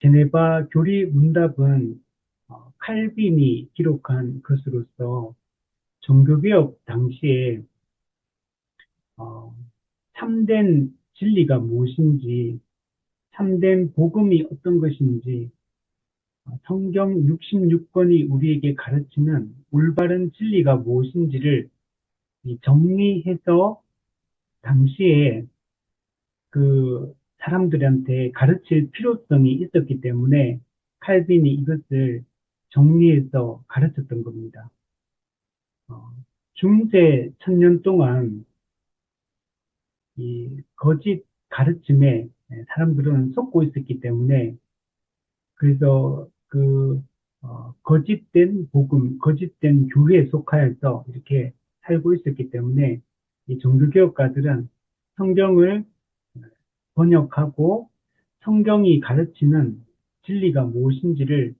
제네바 교리 문답은 칼빈이 기록한 것으로서 종교개혁 당시에 어, 참된 진리가 무엇인지, 참된 복음이 어떤 것인지, 성경 66권이 우리에게 가르치는 올바른 진리가 무엇인지를 정리해서 당시에 그 사람들한테 가르칠 필요성이 있었기 때문에 칼빈이 이것을 정리해서 가르쳤던 겁니다. 어, 중세 천년 동안 이 거짓 가르침에 사람들은 속고 있었기 때문에 그래서 거짓된 복음, 거짓된 교회에 속하여서 이렇게 살고 있었기 때문에 이 종교개혁가들은 성경을 번역하고 성경이 가르치는 진리가 무엇인지를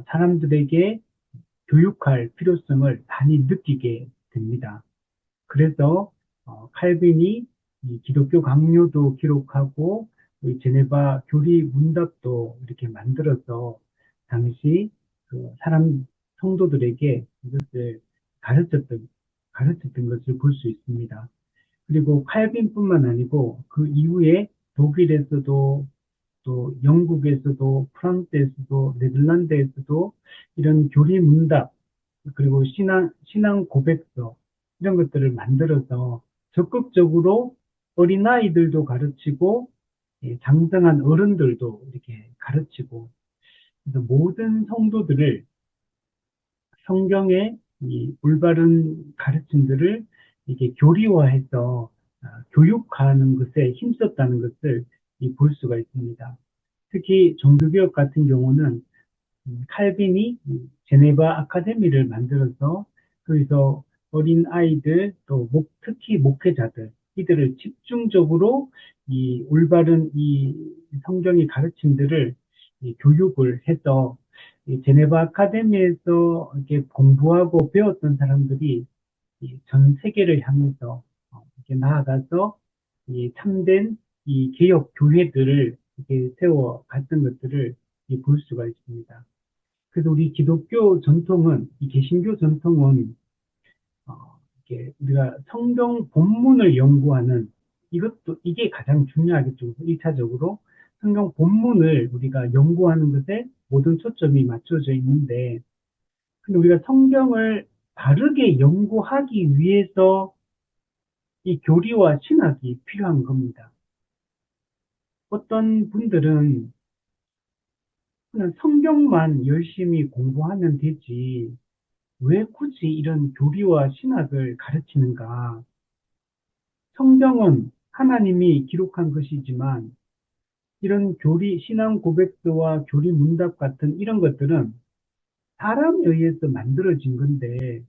사람들에게 교육할 필요성을 많이 느끼게 됩니다. 그래서 칼빈이 이 기독교 강요도 기록하고 이 제네바 교리 문답도 이렇게 만들어서 당시 그 사람 성도들에게 이것을 가르쳤던 가르쳤던 것을 볼 수 있습니다. 그리고 칼빈뿐만 아니고 그 이후에 독일에서도 또 영국에서도 프랑스에서도 네덜란드에서도 이런 교리 문답 그리고 신앙 고백서 이런 것들을 만들어서 적극적으로 어린아이들도 가르치고 장성한 어른들도 이렇게 가르치고 그래서 모든 성도들을 성경의 이 올바른 가르침들을 이게 교리화해서 교육하는 것에 힘썼다는 것을 볼 수가 있습니다. 특히 종교개혁 같은 경우는 칼빈이 제네바 아카데미를 만들어서 거기서 어린 아이들 또 특히 목회자들 이들을 집중적으로 이 올바른 이 성경의 가르침들을 교육을 해서 이 제네바 아카데미에서 이렇게 공부하고 배웠던 사람들이 이전 세계를 향해서 이렇게 나아가서 이 참된 이 개혁 교회들을 이렇게 세워 갔던 것들을 볼 수가 있습니다. 그래서 우리 기독교 전통은, 이 개신교 전통은, 이게 우리가 성경 본문을 연구하는 이게 가장 중요하겠죠. 1차적으로. 성경 본문을 우리가 연구하는 것에 모든 초점이 맞춰져 있는데, 근데 우리가 성경을 바르게 연구하기 위해서 이 교리와 신학이 필요한 겁니다. 어떤 분들은 그냥 성경만 열심히 공부하면 되지, 왜 굳이 이런 교리와 신학을 가르치는가? 성경은 하나님이 기록한 것이지만 이런 신앙 고백서와 교리 문답 같은 이런 것들은 사람에 의해서 만들어진 건데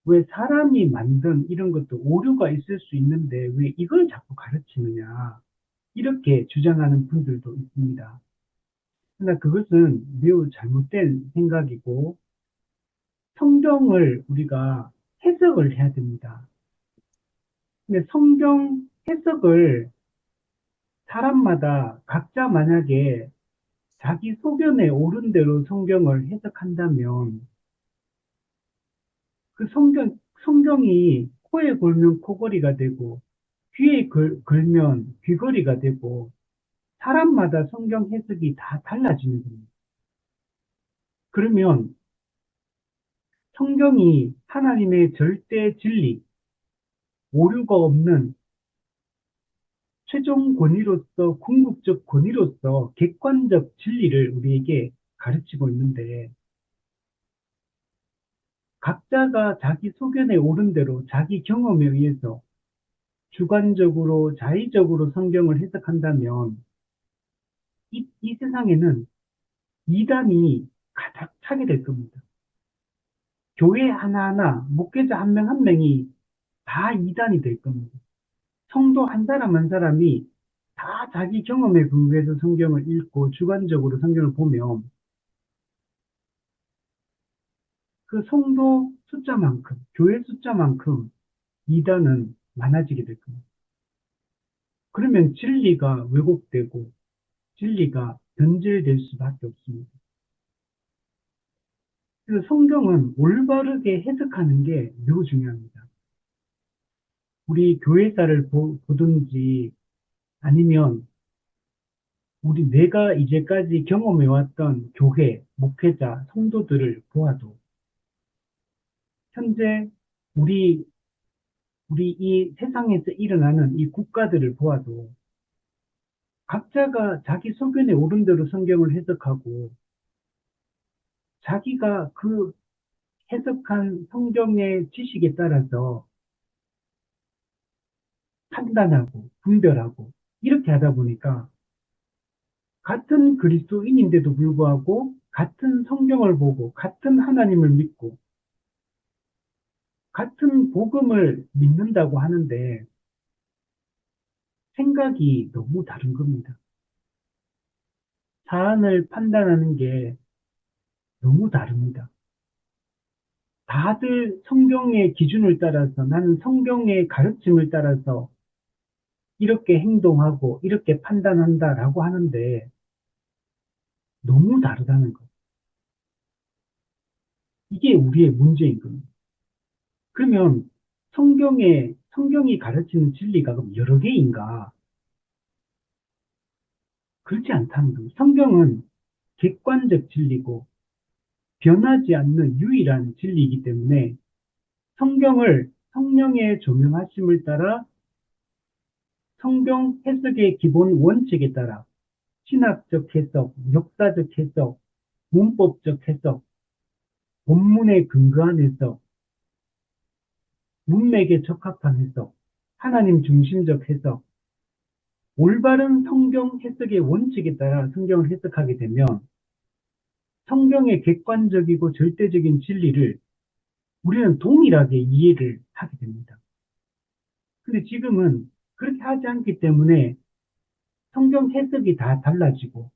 왜 사람이 만든 이런 것도 오류가 있을 수 있는데 왜 이걸 자꾸 가르치느냐? 이렇게 주장하는 분들도 있습니다. 그러나 그것은 매우 잘못된 생각이고 성경을 우리가 해석을 해야 됩니다. 근데 성경 해석을 사람마다 각자 만약에 자기 소견에 옳은 대로 성경을 해석한다면 그 성경이 코에 걸면 코걸이가 되고 귀에 걸면 귀걸이가 되고 사람마다 성경 해석이 다 달라지는 겁니다. 그러면 성경이 하나님의 절대 진리, 오류가 없는 최종 권위로서 궁극적 권위로서 객관적 진리를 우리에게 가르치고 있는데 각자가 자기 소견에 옳은 대로 자기 경험에 의해서 주관적으로 자의적으로 성경을 해석한다면 이 세상에는 이단이 가득 차게 될 겁니다. 교회 하나하나 목회자 한 명 한 명이 다 이단이 될 겁니다. 성도 한 사람 한 사람이 다 자기 경험에 근거해서 성경을 읽고 주관적으로 성경을 보면 그 성도 숫자만큼, 교회 숫자만큼 이단은 많아지게 될 겁니다. 그러면 진리가 왜곡되고 진리가 변질될 수밖에 없습니다. 그래서 성경은 올바르게 해석하는 게 매우 중요합니다. 우리 교회사를 보든지 아니면 내가 이제까지 경험해왔던 교회, 목회자, 성도들을 보아도 현재 우리 이 세상에서 일어나는 이 국가들을 보아도 각자가 자기 소견에 옳은 대로 성경을 해석하고 자기가 그 해석한 성경의 지식에 따라서 판단하고 분별하고 이렇게 하다 보니까 같은 그리스도인인데도 불구하고 같은 성경을 보고 같은 하나님을 믿고 같은 복음을 믿는다고 하는데 생각이 너무 다른 겁니다. 사안을 판단하는 게 너무 다릅니다. 다들 성경의 기준을 따라서 나는 성경의 가르침을 따라서 이렇게 행동하고 이렇게 판단한다라고 하는데 너무 다르다는 것. 이게 우리의 문제인 겁니다. 그러면 성경이 가르치는 진리가 그럼 여러 개인가? 그렇지 않다는 겁니다. 성경은 객관적 진리고 변하지 않는 유일한 진리이기 때문에 성경을 성령의 조명하심을 따라 성경 해석의 기본 원칙에 따라 신학적 해석, 역사적 해석, 문법적 해석, 본문에 근거한 해석, 문맥에 적합한 해석, 하나님 중심적 해석, 올바른 성경 해석의 원칙에 따라 성경을 해석하게 되면 성경의 객관적이고 절대적인 진리를 우리는 동일하게 이해를 하게 됩니다. 근데 지금은 그렇게 하지 않기 때문에 성경 해석이 다 달라지고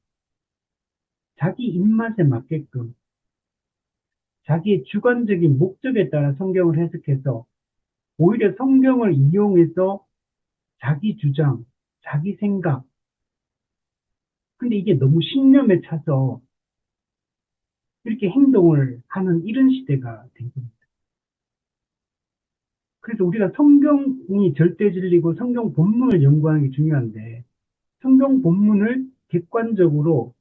자기 입맛에 맞게끔 자기의 주관적인 목적에 따라 성경을 해석해서 오히려 성경을 이용해서 자기 주장, 자기 생각. 근데 이게 너무 신념에 차서 이렇게 행동을 하는 이런 시대가 된 겁니다. 그래서 우리가 성경이 절대 진리고 성경 본문을 연구하는 게 중요한데 성경 본문을 객관적으로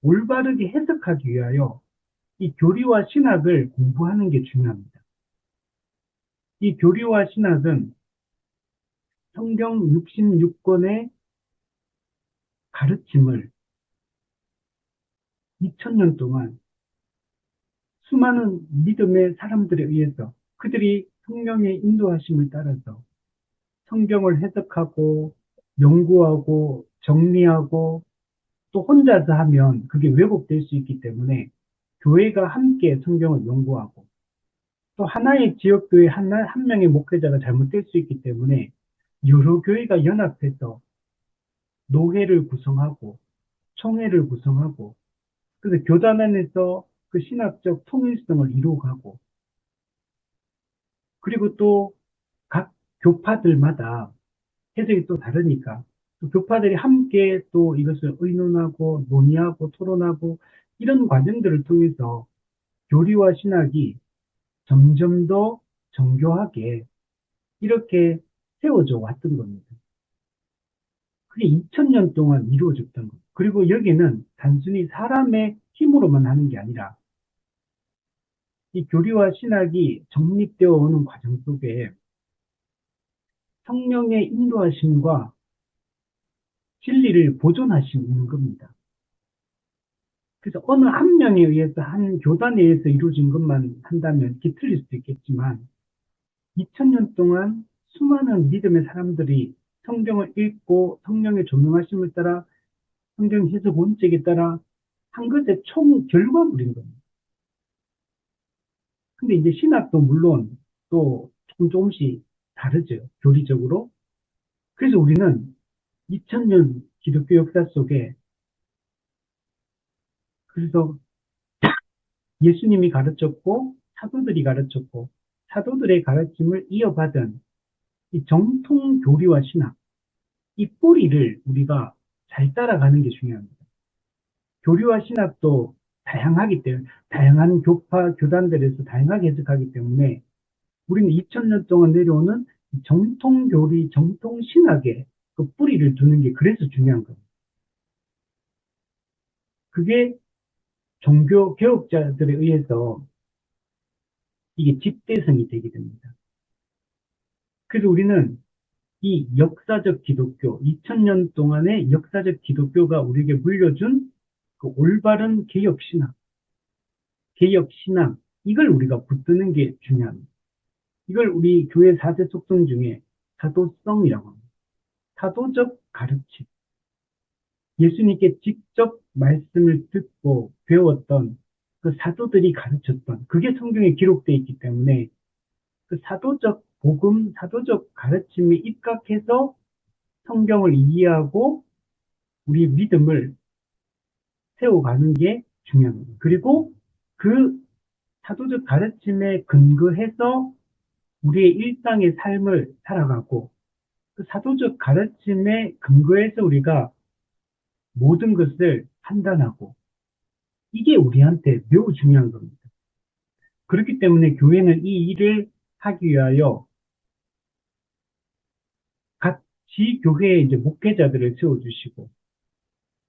올바르게 해석하기 위하여 이 교리와 신학을 공부하는 게 중요합니다. 이 교리와 신학은 성경 66권의 가르침을 2000년 동안 수많은 믿음의 사람들에 의해서 그들이 성령의 인도하심을 따라서 성경을 해석하고 연구하고 정리하고 또 혼자서 하면 그게 왜곡될 수 있기 때문에 교회가 함께 성경을 연구하고 또 하나의 지역교회 한 명의 목회자가 잘못될 수 있기 때문에 여러 교회가 연합해서 노회를 구성하고 총회를 구성하고 그래서 교단 안에서 그 신학적 통일성을 이루어가고 그리고 또 각 교파들마다 해석이 또 다르니까 또 교파들이 함께 또 이것을 의논하고 논의하고 토론하고 이런 과정들을 통해서 교리와 신학이 점점 더 정교하게 이렇게 세워져 왔던 겁니다. 그게 2000년 동안 이루어졌던 것. 그리고 여기는 단순히 사람의 힘으로만 하는 게 아니라 이 교리와 신학이 정립되어 오는 과정 속에 성령의 인도하심과 진리를 보존하심이 있는 겁니다. 그래서 어느 한 명에 의해서 한 교단에 의해서 이루어진 것만 한다면 이게 틀릴 수도 있겠지만 2000년 동안 수많은 믿음의 사람들이 성경을 읽고 성령의 조명하심을 따라 성경 해석 원칙에 따라 한 것의 총 결과물인 겁니다. 근데 이제 신학도 물론 또 조금씩 다르죠. 교리적으로. 그래서 우리는 2000년 기독교 역사 속에 그래서 예수님이 가르쳤고 사도들이 가르쳤고 사도들의 가르침을 이어받은 이 정통 교리와 신학 이 뿌리를 우리가 잘 따라가는 게 중요합니다. 교리와 신학도 다양하기 때문에, 다양한 교파, 교단들에서 다양하게 해석하기 때문에 우리는 2000년 동안 내려오는 정통 교리, 정통 신학에 그 뿌리를 두는 게 그래서 중요한 겁니다. 그게 종교 개혁자들에 의해서 이게 집대성이 되게 됩니다. 그래서 우리는 이 역사적 기독교, 2000년 동안의 역사적 기독교가 우리에게 물려준 그 올바른 개혁신앙, 이걸 우리가 붙드는 게 중요합니다. 이걸 우리 교회 4대 속성 중에 사도성이라고 합니다. 사도적 가르침. 예수님께 직접 말씀을 듣고 배웠던 그 사도들이 가르쳤던 그게 성경에 기록되어 있기 때문에 그 사도적 복음, 사도적 가르침에 입각해서 성경을 이해하고 우리 믿음을 세워가는 게 중요합니다. 그리고 그 사도적 가르침에 근거해서 우리의 일상의 삶을 살아가고 그 사도적 가르침에 근거해서 우리가 모든 것을 판단하고 이게 우리한테 매우 중요한 겁니다. 그렇기 때문에 교회는 이 일을 하기 위하여 각 지교회에 이제 목회자들을 세워주시고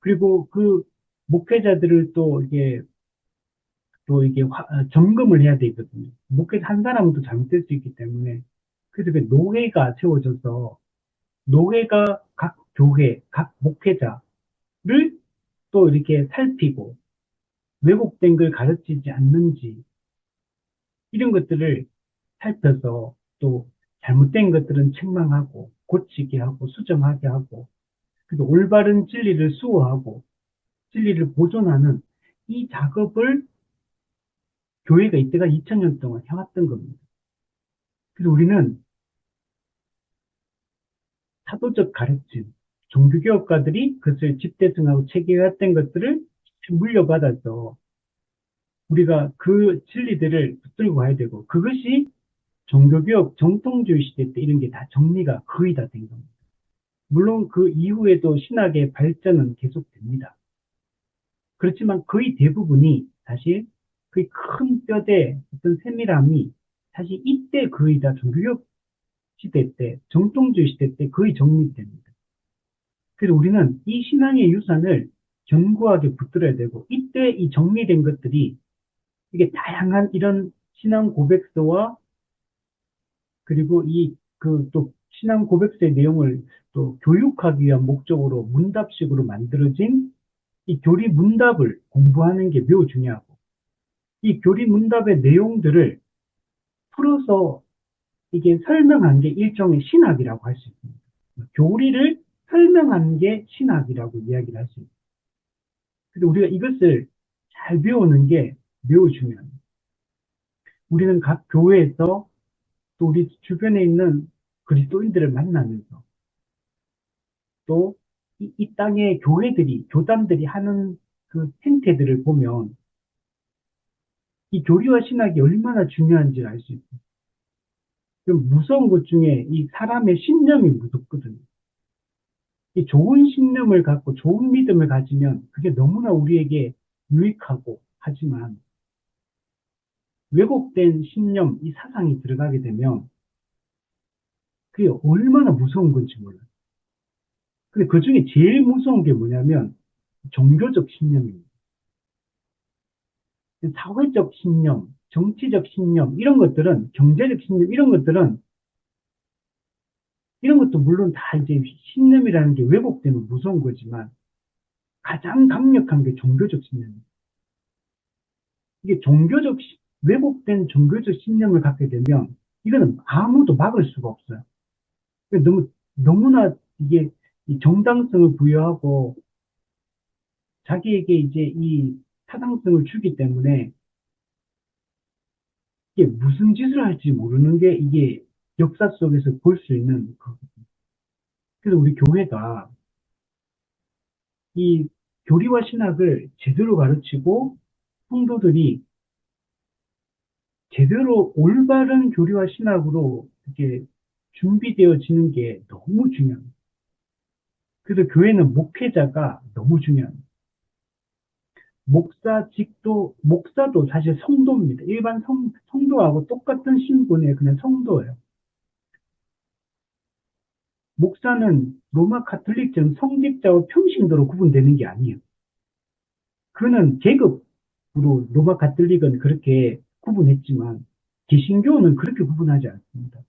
그리고 그 목회자들을 또 이게 점검을 해야 되거든요. 목회자 한 사람은 또 잘못될 수 있기 때문에 그래서 그 노회가 세워져서 노회가 각 교회, 각 목회자를 또 이렇게 살피고 왜곡된 걸 가르치지 않는지 이런 것들을 살펴서 또 잘못된 것들은 책망하고 고치게 하고 수정하게 하고 그리고 올바른 진리를 수호하고 진리를 보존하는 이 작업을 교회가 이때가 2000년 동안 해왔던 겁니다. 그래서 우리는 사도적 가르침, 종교개혁가들이 그것을 집대성하고 체계화했던 것들을 물려받아서 우리가 그 진리들을 붙들고 가야 되고 그것이 종교개혁, 정통주의 시대 때 이런 게 다 정리가 거의 다 된 겁니다. 물론 그 이후에도 신학의 발전은 계속됩니다. 그렇지만 거의 대부분이 사실 그 큰 뼈대 어떤 세밀함이 사실 이때 거의 다 종교개혁 시대 때, 정통주의 시대 때 거의 정립됩니다. 그래서 우리는 이 신앙의 유산을 견고하게 붙들어야 되고 이때 이 정리된 것들이 이게 다양한 이런 신앙 고백서와 그리고 이 그 또 신앙 고백서의 내용을 또 교육하기 위한 목적으로 문답식으로 만들어진 이 교리 문답을 공부하는 게 매우 중요하고 이 교리 문답의 내용들을 풀어서 이게 설명한 게 일종의 신학이라고 할 수 있습니다. 교리를 설명한 게 신학이라고 이야기를 할 수 있습니다. 그래서 우리가 이것을 잘 배우는 게 매우 중요합니다. 우리는 각 교회에서 또 우리 주변에 있는 그리스도인들을 만나면서 또 이 땅의 교회들이, 교단들이 하는 그 행태들을 보면 이 교리와 신학이 얼마나 중요한지 알 수 있어요. 무서운 것 중에 이 사람의 신념이 무섭거든요. 이 좋은 신념을 갖고 좋은 믿음을 가지면 그게 너무나 우리에게 유익하고 하지만 왜곡된 신념, 이 사상이 들어가게 되면 그게 얼마나 무서운 건지 몰라요. 근데 그 중에 제일 무서운 게 뭐냐면 종교적 신념입니다. 사회적 신념, 정치적 신념, 이런 것들은, 경제적 신념, 이런 것도 물론 다 이제 신념이라는 게 왜곡되면 무서운 거지만 가장 강력한 게 종교적 신념입니다. 이게 왜곡된 종교적 신념을 갖게 되면 이거는 아무도 막을 수가 없어요. 너무나 이게 이 정당성을 부여하고 자기에게 이제 이 타당성을 주기 때문에 이게 무슨 짓을 할지 모르는 게 이게 역사 속에서 볼 수 있는 거거든요. 그래서 우리 교회가 이 교리와 신학을 제대로 가르치고 성도들이 제대로 올바른 교리와 신학으로 이렇게 준비되어지는 게 너무 중요합니다. 그래서 교회는 목회자가 너무 중요합니다. 목사도 사실 성도입니다. 일반 성도하고 똑같은 신분의 그냥 성도예요. 목사는 로마 카톨릭처럼 성직자와 평신도로 구분되는 게 아니에요. 그는 계급으로 로마 카톨릭은 그렇게 구분했지만 개신교는 그렇게 구분하지 않습니다.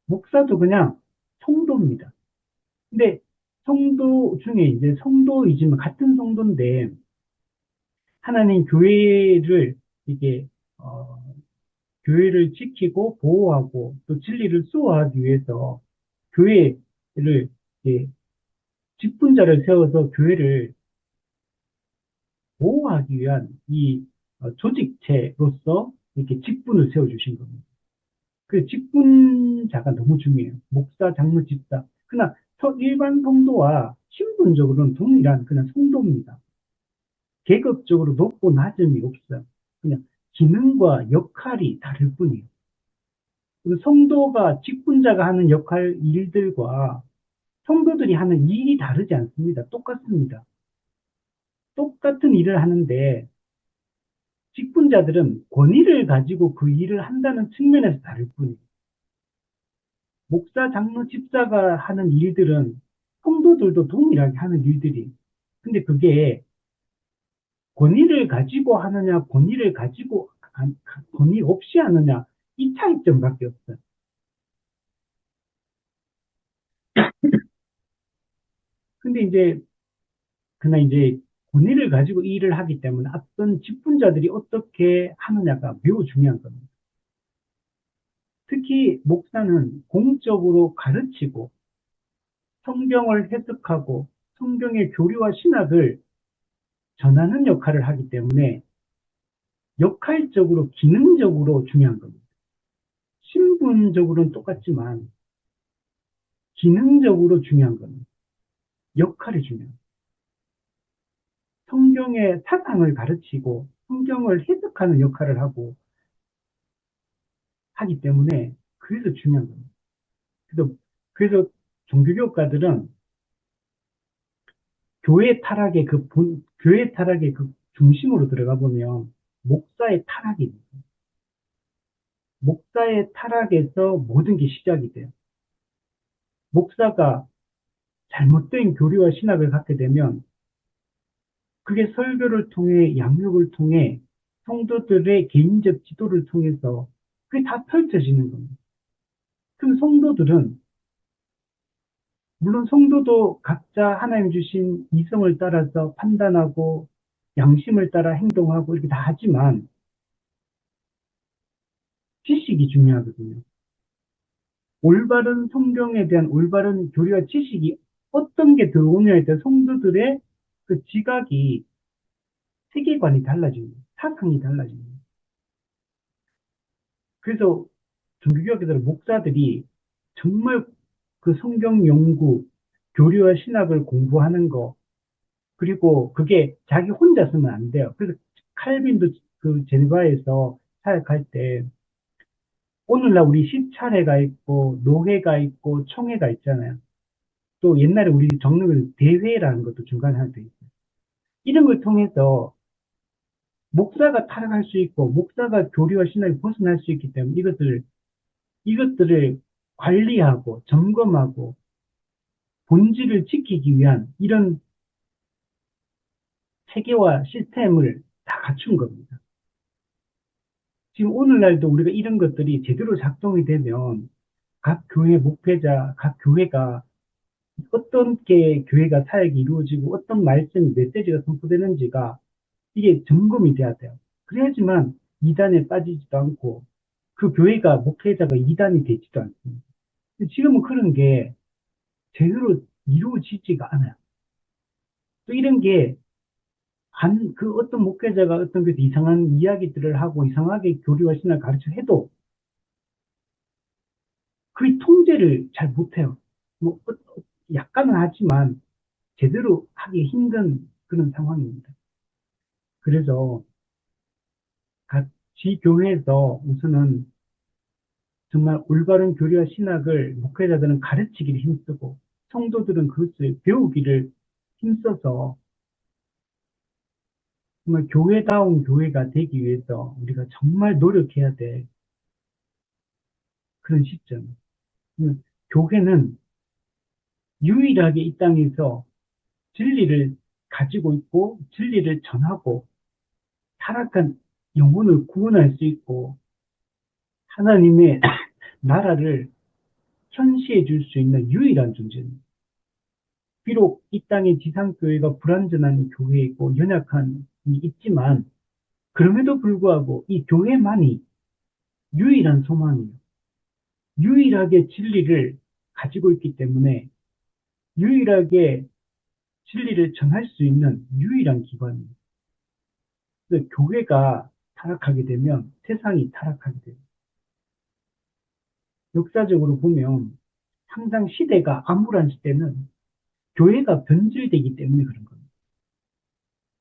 목사도 그냥 성도입니다. 근데 성도 중에 이제 성도이지만 같은 성도인데 하나님 교회를 이게 어, 교회를 지키고 보호하고 또 진리를 수호하기 위해서 교회를 이제 직분자를 세워서 교회를 보호하기 위한 이 조직체로서 이렇게 직분을 세워주신 겁니다. 그 직분자가 너무 중요해요. 목사, 장로, 집사. 그러나 일반 성도와 신분적으로는 동일한 그냥 성도입니다. 계급적으로 높고 낮음이 없어요. 그냥 기능과 역할이 다를 뿐이에요. 그리고 성도가 직분자가 하는 역할 일들과 성도들이 하는 일이 다르지 않습니다. 똑같습니다. 똑같은 일을 하는데 직분자들은 권위를 가지고 그 일을 한다는 측면에서 다를 뿐이에요. 목사, 장로, 집사가 하는 일들은 성도들도 동일하게 하는 일들이. 근데 그게 권위를 가지고 하느냐, 권위 없이 하느냐, 이 차이점밖에 없어요. 근데 이제, 그러나 이제 권위를 가지고 일을 하기 때문에 앞선 직분자들이 어떻게 하느냐가 매우 중요한 겁니다. 특히 목사는 공적으로 가르치고 성경을 해석하고 성경의 교리와 신학을 전하는 역할을 하기 때문에 역할적으로, 기능적으로 중요한 겁니다. 신분적으로는 똑같지만 기능적으로 중요한 겁니다. 역할이 중요합니다. 성경의 사상을 가르치고 성경을 해석하는 역할을 하기 때문에 그래서 중요한 겁니다. 그래서 종교교육가들은 교회 타락의 그 중심으로 들어가 보면 목사의 타락입니다. 목사의 타락에서 모든 게 시작이 돼요. 목사가 잘못된 교리와 신학을 갖게 되면 그게 설교를 통해 양육을 통해 성도들의 개인적 지도를 통해서 그게 다 펼쳐지는 겁니다. 그럼 성도들은 물론 성도도 각자 하나님 주신 이성을 따라서 판단하고 양심을 따라 행동하고 이렇게 다 하지만 지식이 중요하거든요. 올바른 성경에 대한 올바른 교리와 지식이 어떤 게 들어오냐에 따라 성도들의 그 지각이 세계관이 달라집니다. 사상이 달라집니다. 그래서 종교개혁에서 목사들이 정말 그 성경 연구, 교리와 신학을 공부하는 거, 그리고 그게 자기 혼자 쓰면 안 돼요. 그래서 칼빈도 그 제네바에서 사역할 때 오늘날 우리 시찰회가 있고 노회가 있고 총회가 있잖아요. 또 옛날에 우리 적는 대회라는 것도 중간에 하나 돼 있어요. 이런 걸 통해서 목사가 타락할 수 있고 목사가 교리와 신학을 벗어날 수 있기 때문에 이것들을 관리하고 점검하고 본질을 지키기 위한 이런 체계와 시스템을 다 갖춘 겁니다. 지금 오늘날도 우리가 이런 것들이 제대로 작동이 되면 각 교회 목회자, 각 교회가 어떤 게 교회가 사역이 이루어지고 어떤 말씀, 메시지가 선포되는지가 이게 점검이 돼야 돼요. 그래야지만 이단에 빠지지도 않고 그 교회가 목회자가 이단이 되지도 않습니다. 지금은 그런 게 제대로 이루어지지가 않아요. 또 이런 게 그 어떤 목회자가 어떤 그 이상한 이야기들을 하고 이상하게 교리와 신을 가르쳐 해도 그 통제를 잘 못해요. 뭐 약간은 하지만 제대로 하기 힘든 그런 상황입니다. 그래서 같이 교회에서 우선은 정말 올바른 교리와 신학을 목회자들은 가르치기를 힘쓰고 성도들은 그것을 배우기를 힘써서 정말 교회다운 교회가 되기 위해서 우리가 정말 노력해야 될 그런 시점. 교회는 유일하게 이 땅에서 진리를 가지고 있고 진리를 전하고 타락한 영혼을 구원할 수 있고 하나님의 나라를 현시해 줄 수 있는 유일한 존재입니다. 비록 이 땅의 지상교회가 불완전한 교회이고 연약한 있지만 그럼에도 불구하고 이 교회만이 유일한 소망이에요. 유일하게 진리를 가지고 있기 때문에 유일하게 진리를 전할 수 있는 유일한 기관입니다. 그래서 교회가 타락하게 되면 세상이 타락하게 돼요. 역사적으로 보면 항상 시대가 암울한 시대는 교회가 변질되기 때문에 그런 겁니다.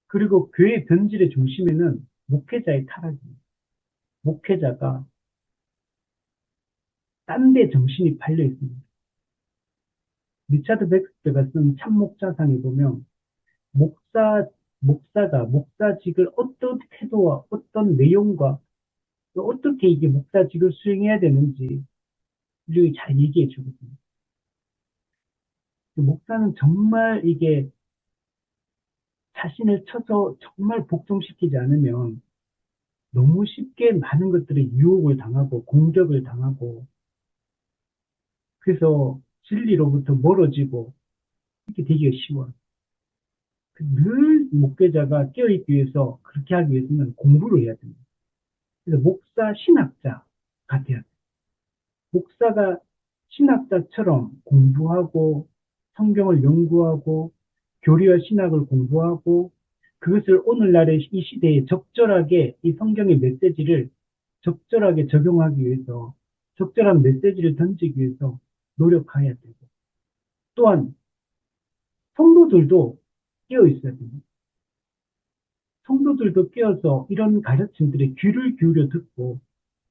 그리고 교회 변질의 중심에는 목회자의 타락입니다. 목회자가 딴 데 정신이 팔려 있습니다. 리차드 백스터가 쓴 참목자상에 보면 목사가 목사직을 어떤 태도와 어떤 내용과 또 어떻게 이게 목사직을 수행해야 되는지 이렇게 잘 얘기해 주거든요. 목사는 정말 이게 자신을 쳐서 정말 복종시키지 않으면 너무 쉽게 많은 것들에 유혹을 당하고 공격을 당하고 그래서 진리로부터 멀어지고 이렇게 되기가 쉬워요. 늘 목회자가 깨어있기 위해서 그렇게 하기 위해서는 공부를 해야 됩니다. 그래서 목사, 신학자 같아요. 목사가 신학자처럼 공부하고 성경을 연구하고 교리와 신학을 공부하고 그것을 오늘날의 이 시대에 적절하게 이 성경의 메시지를 적절하게 적용하기 위해서 적절한 메시지를 던지기 위해서 노력해야 되고 또한 성도들도 깨어 있어야 됩니다. 성도들도 깨어서 이런 가르침들에 귀를 기울여 듣고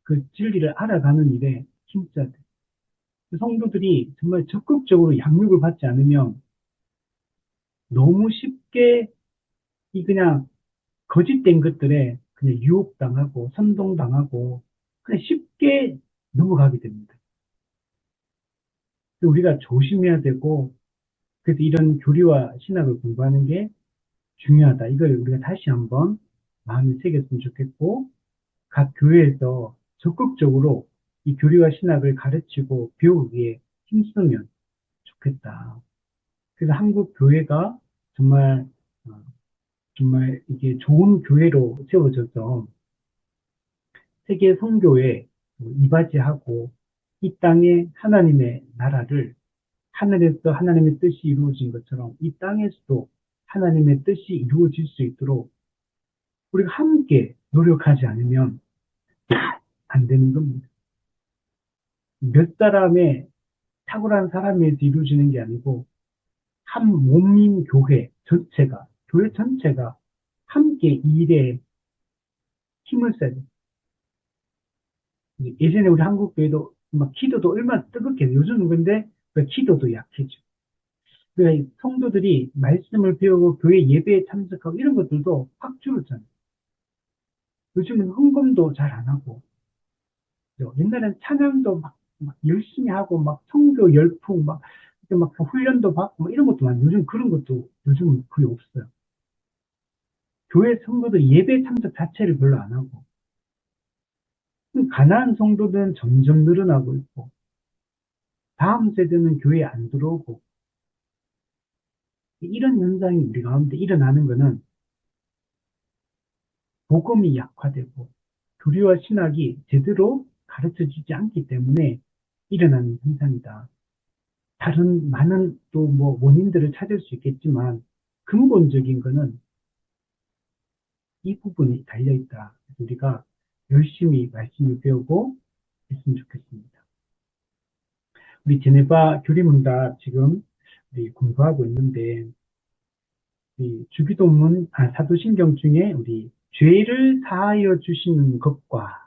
그 진리를 알아가는 일에 힘써야 돼요. 성도들이 정말 적극적으로 양육을 받지 않으면 너무 쉽게 이 그냥 거짓된 것들에 그냥 유혹당하고 선동당하고 그냥 쉽게 넘어가게 됩니다. 우리가 조심해야 되고 그래서 이런 교리와 신학을 공부하는 게 중요하다. 이걸 우리가 다시 한번 마음에 새겼으면 좋겠고 각 교회에서 적극적으로 이 교리와 신학을 가르치고 배우기에 힘쓰면 좋겠다. 그래서 한국 교회가 정말 정말 이게 좋은 교회로 세워져서 세계 선교에 이바지하고 이 땅에 하나님의 나라를 하늘에서 하나님의 뜻이 이루어진 것처럼 이 땅에서도 하나님의 뜻이 이루어질 수 있도록 우리가 함께 노력하지 않으면 안 되는 겁니다. 몇 사람의 탁월한 사람에서 이루어지는 게 아니고 한 몸인 교회 전체가 함께 이 일에 힘을 써야 돼요. 예전에 우리 한국 교회도 막 기도도 얼마나 뜨겁게 해요. 요즘은 근데 그 기도도 약해져. 그 성도들이 말씀을 배우고 교회 예배에 참석하고 이런 것들도 확 줄었잖아요. 요즘은 헌금도 잘 안 하고 옛날엔 찬양도 막 열심히 하고 막 성교 열풍 막 이렇게 막 훈련도 받고 막 이런 것도 많아요. 요즘 그런 것도 요즘은 거의 없어요. 교회 성도들 예배 참석 자체를 별로 안 하고 가난한 성도들은 점점 늘어나고 있고 다음 세대는 교회에 안 들어오고 이런 현상이 우리 가운데 일어나는 것은 복음이 약화되고 교리와 신학이 제대로 가르쳐지지 않기 때문에 일어나는 현상이다. 다른 많은 또 뭐 원인들을 찾을 수 있겠지만 근본적인 것은 이 부분이 달려있다. 우리가 열심히 말씀을 배우고 했으면 좋겠습니다. 우리 제네바 교리문답 지금 우리 공부하고 있는데 주기도문, 사도신경 중에 우리 죄를 사하여 주시는 것과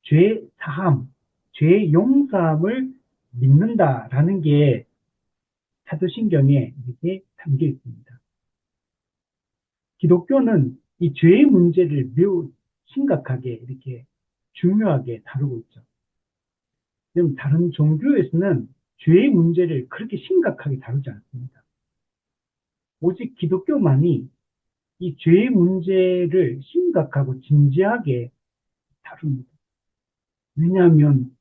죄 사함, 죄 용서함을 믿는다라는 게 사도신경에 이렇게 담겨 있습니다. 기독교는 이 죄의 문제를 매우 심각하게 이렇게 중요하게 다루고 있죠. 그럼 다른 종교에서는 죄의 문제를 그렇게 심각하게 다루지 않습니다. 오직 기독교만이 이 죄의 문제를 심각하고 진지하게 다룹니다. 왜냐하면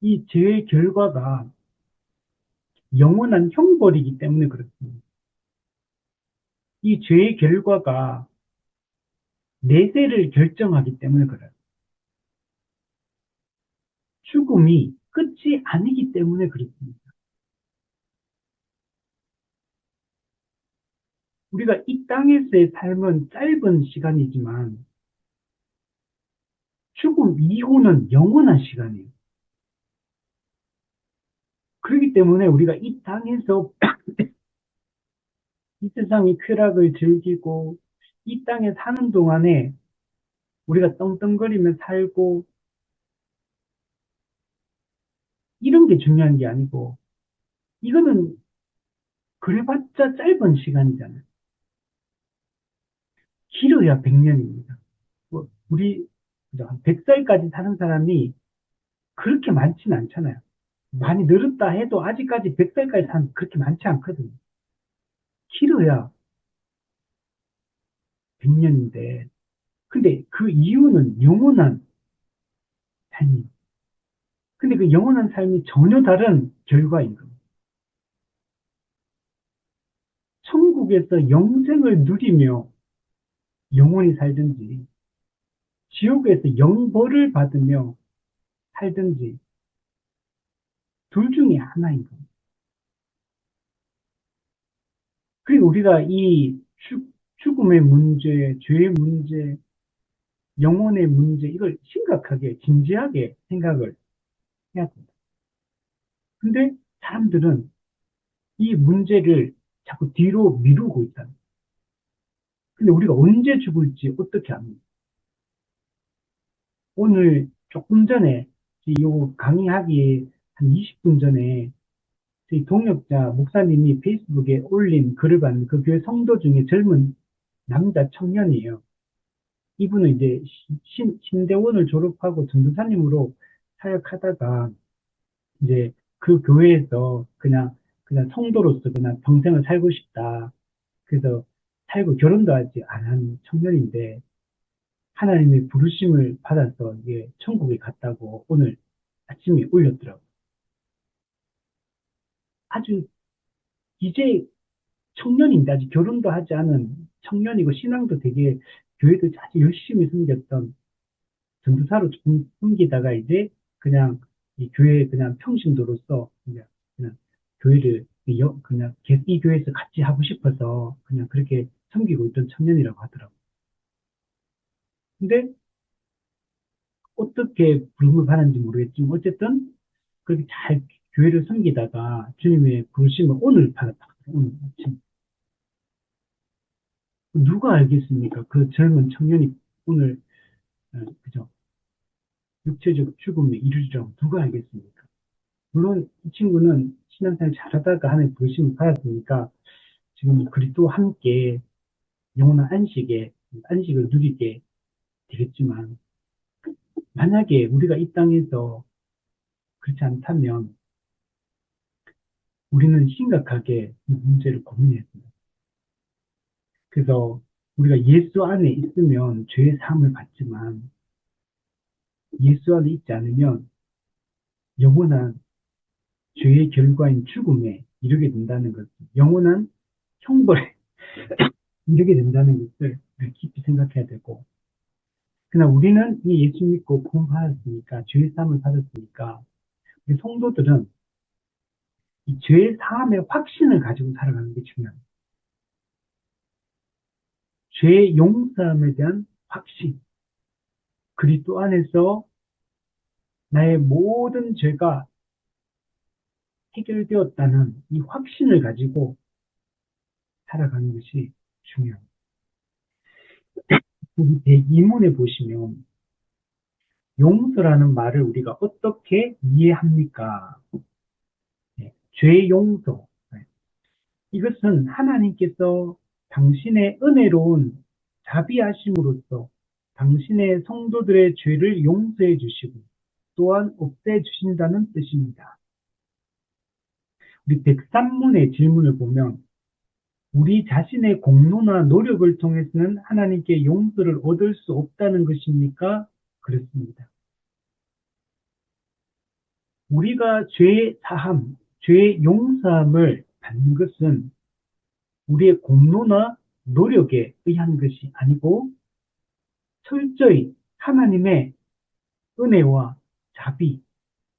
이 죄의 결과가 영원한 형벌이기 때문에 그렇습니다. 이 죄의 결과가 내세를 결정하기 때문에 그래요. 죽음이 끝이 아니기 때문에 그렇습니다. 우리가 이 땅에서의 삶은 짧은 시간이지만 죽음 이후는 영원한 시간이에요. 그렇기 때문에 우리가 이 땅에서 이 세상의 쾌락을 즐기고 이 땅에 사는 동안에 우리가 떵떵거리며 살고 이런 게 중요한 게 아니고 이거는 그래봤자 짧은 시간이잖아요. 길어야 100년입니다. 우리 한 100살까지 사는 사람이 그렇게 많지는 않잖아요. 많이 늘었다 해도 아직까지 100살까지 사는 그렇게 많지 않거든요. 길어야 100년인데 근데 그 이유는 영원한 삶이에요. 근데 그 영원한 삶이 전혀 다른 결과인 겁니다. 천국에서 영생을 누리며 영원히 살든지, 지옥에서 영벌을 받으며 살든지, 둘 중에 하나인 겁니다. 그리고 우리가 이 죽음의 문제, 죄의 문제, 영혼의 문제, 이걸 심각하게, 진지하게 생각을 해야 됩니다. 근데 사람들은 이 문제를 자꾸 뒤로 미루고 있다. 근데 우리가 언제 죽을지 어떻게 압니까? 오늘 조금 전에 이 강의하기 한 20분 전에 저희 동역자 목사님이 페이스북에 올린 글을 봤는데 그 교회 성도 중에 젊은 남자 청년이에요. 이분은 이제 신대원을 졸업하고 전도사님으로 사역하다가 이제 그 교회에서 그냥 성도로서 그냥 평생을 살고 싶다. 그래서 살고 결혼도 아직 안 한 청년인데 하나님의 부르심을 받아서 이게 천국에 갔다고 오늘 아침에 올렸더라고요. 아주 이제 청년인데 아직 결혼도 하지 않은 청년이고 신앙도 되게 교회도 아주 열심히 섬겼던 전도사로 섬기다가 이제 그냥 이 교회 그냥 평신도로서 그냥 교회를 그냥 이 교회에서 같이 하고 싶어서 그냥 그렇게 섬기고 있던 청년이라고 하더라고요. 근데 어떻게 부름을 받았는지 모르겠지만 어쨌든 그렇게 잘 교회를 섬기다가 주님의 부르심을 오늘 받았다. 오늘 아침. 누가 알겠습니까? 그 젊은 청년이 오늘 그죠? 육체적 죽음에 이르리라고 누가 알겠습니까? 물론 이 친구는 신앙생활 잘하다가 하나님 부르심을 받았으니까 지금 그리스도와 함께 영원한 안식을 누리게 되겠지만 만약에 우리가 이 땅에서 그렇지 않다면 우리는 심각하게 이 문제를 고민해야 됩니다. 그래서 우리가 예수 안에 있으면 죄의 사함을 받지만 예수 안에 있지 않으면 영원한 죄의 결과인 죽음에 이르게 된다는 것, 영원한 형벌에 이르게 된다는 것을 깊이 생각해야 되고, 그러나 우리는 이 예수 믿고 구원받았으니까, 죄의 사함을 받았으니까, 우리 성도들은 이 죄의 사함의 확신을 가지고 살아가는 게 중요합니다. 죄의 용서함에 대한 확신, 그리스도 안에서 나의 모든 죄가 해결되었다는 이 확신을 가지고 살아가는 것이 중요합니다. 우리 대기문에 보시면 용서라는 말을 우리가 어떻게 이해합니까? 네, 죄 용서. 네. 이것은 하나님께서 당신의 은혜로운 자비하심으로써 당신의 성도들의 죄를 용서해 주시고 또한 없애 주신다는 뜻입니다. 우리 103문의 질문을 보면 우리 자신의 공로나 노력을 통해서는 하나님께 용서를 얻을 수 없다는 것입니까? 그렇습니다. 우리가 죄 사함, 죄 용서함을 받는 것은 우리의 공로나 노력에 의한 것이 아니고 철저히 하나님의 은혜와 자비,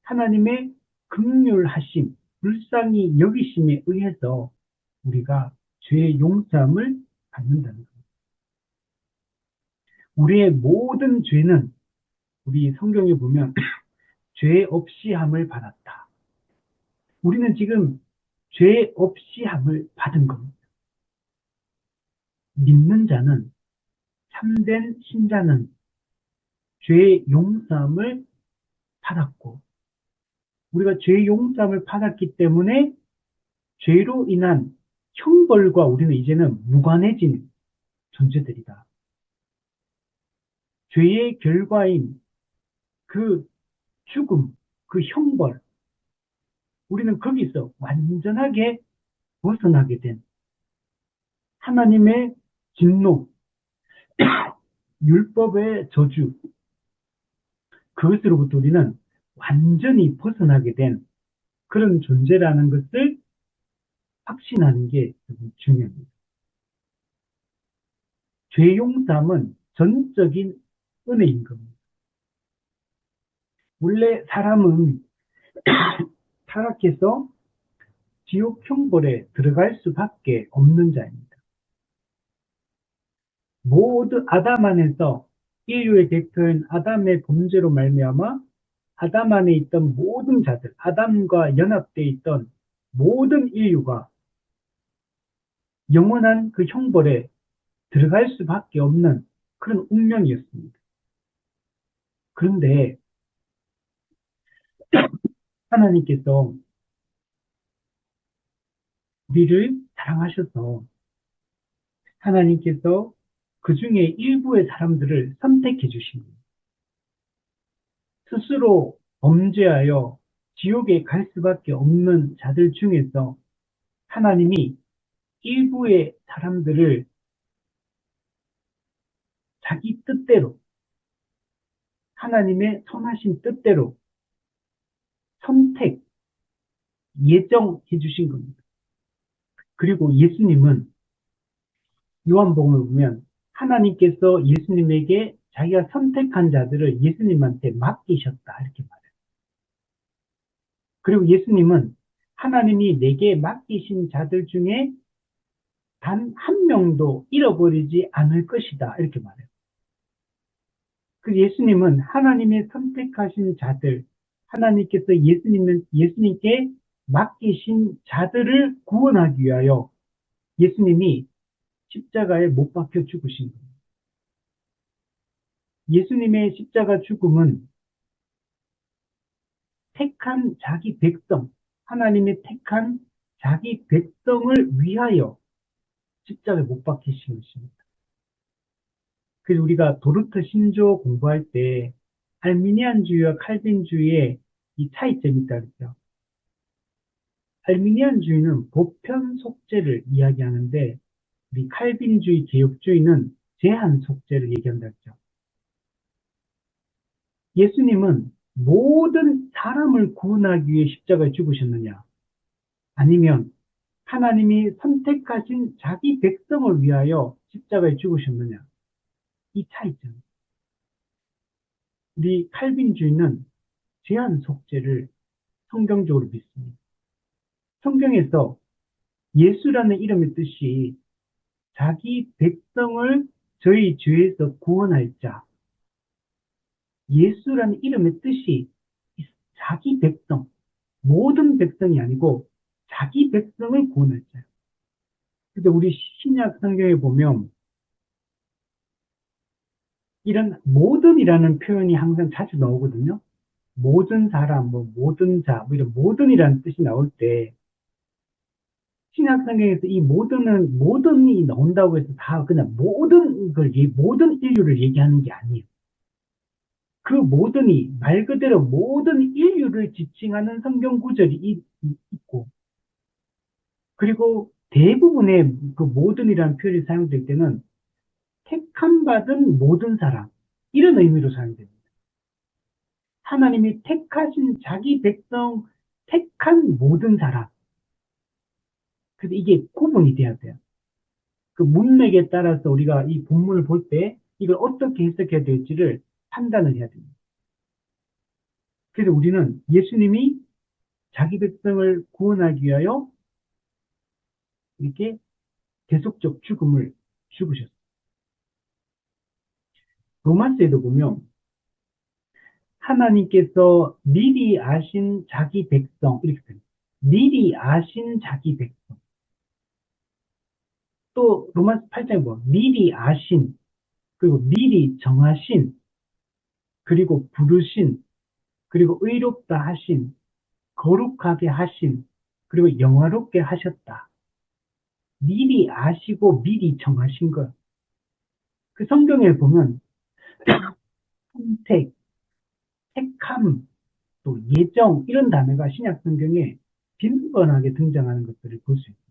하나님의 긍휼하심, 불쌍히 여기심에 의해서 우리가 죄의 용서함을 받는다는 겁니다. 우리의 모든 죄는 우리 성경에 보면 죄 없이 함을 받았다. 우리는 지금 죄 없이 함을 받은 겁니다. 믿는 자는, 참된 신자는 죄의 용서함을 받았고 우리가 죄의 용서함을 받았기 때문에 죄로 인한 형벌과 우리는 이제는 무관해진 존재들이다. 죄의 결과인 그 죽음, 그 형벌, 우리는 거기서 완전하게 벗어나게 된 하나님의 진노, 율법의 저주, 그것으로부터 우리는 완전히 벗어나게 된 그런 존재라는 것을 확신하는 게 중요합니다. 죄 용서함은 전적인 은혜인 겁니다. 원래 사람은 타락해서 지옥 형벌에 들어갈 수밖에 없는 자입니다. 모두 아담 안에서 인류의 대표인 아담의 범죄로 말미암아 아담 안에 있던 모든 자들, 아담과 연합되어 있던 모든 인류가 영원한 그 형벌에 들어갈 수밖에 없는 그런 운명이었습니다. 그런데 하나님께서 우리를 사랑하셔서 하나님께서 그 중에 일부의 사람들을 선택해 주십니다. 스스로 범죄하여 지옥에 갈 수밖에 없는 자들 중에서 하나님이 일부의 사람들을 자기 뜻대로, 하나님의 선하신 뜻대로 선택, 예정해 주신 겁니다. 그리고 예수님은 요한복음을 보면 하나님께서 예수님에게 자기가 선택한 자들을 예수님한테 맡기셨다 이렇게 말해요. 그리고 예수님은 하나님이 내게 맡기신 자들 중에 단 한 명도 잃어버리지 않을 것이다 이렇게 말해요. 그 예수님은 하나님의 선택하신 자들, 하나님께서 예수님께 맡기신 자들을 구원하기 위하여 예수님이 십자가에 못 박혀 죽으신 겁니다. 예수님의 십자가 죽음은 택한 자기 백성, 하나님의 택한 자기 백성을 위하여 십자가에 못 박히신 것입니다. 그래서 우리가 도르트 신조 공부할 때 알미니안주의와 칼빈주의의 이 차이점이 있다 그랬죠. 알미니안주의는 보편 속죄를 이야기하는데 우리 칼빈주의, 개혁주의는 제한 속죄를 얘기한다 그랬죠. 예수님은 모든 사람을 구원하기 위해 십자가에 죽으셨느냐? 아니면 하나님이 선택하신 자기 백성을 위하여 십자가에 죽으셨느냐? 이 차이점. 우리 칼빈주의는 제한 속죄를 성경적으로 믿습니다. 성경에서 예수라는 이름의 뜻이 자기 백성을 저희 죄에서 구원할 자. 예수라는 이름의 뜻이 자기 백성, 모든 백성이 아니고 자기 백성을 구원할 자. 근데 우리 신약 성경에 보면 이런 모든이라는 표현이 항상 자주 나오거든요. 모든 사람, 모든 자, 이런 모든이라는 뜻이 나올 때 신약 성경에서 이 모든이 나온다고 해서 다 그냥 모든 인류를 얘기하는 게 아니에요. 그 모든이 말 그대로 모든 인류를 지칭하는 성경 구절이 있고, 그리고 대부분의 그 모든이라는 표현이 사용될 때는 택함 받은 모든 사람, 이런 의미로 사용됩니다. 하나님이 택하신 자기 백성, 택한 모든 사람. 그래서 이게 구분이 돼야 돼요. 그 문맥에 따라서 우리가 이 본문을 볼 때 이걸 어떻게 해석해야 될지를 판단을 해야 됩니다. 그래서 우리는 예수님이 자기 백성을 구원하기 위하여 이렇게 계속적 죽음을 죽으셨어요. 로마서에도 보면 하나님께서 미리 아신 자기 백성, 이렇게 됩니다. 미리 아신 자기 백성. 또 로마서 8장에 보면 미리 아신, 그리고 미리 정하신, 그리고 부르신, 그리고 의롭다 하신, 거룩하게 하신, 그리고 영화롭게 하셨다. 미리 아시고 미리 정하신 것. 그 성경에 보면 선택, 택함, 또 예정 이런 단어가 신약 성경에 빈번하게 등장하는 것들을 볼 수 있습니다.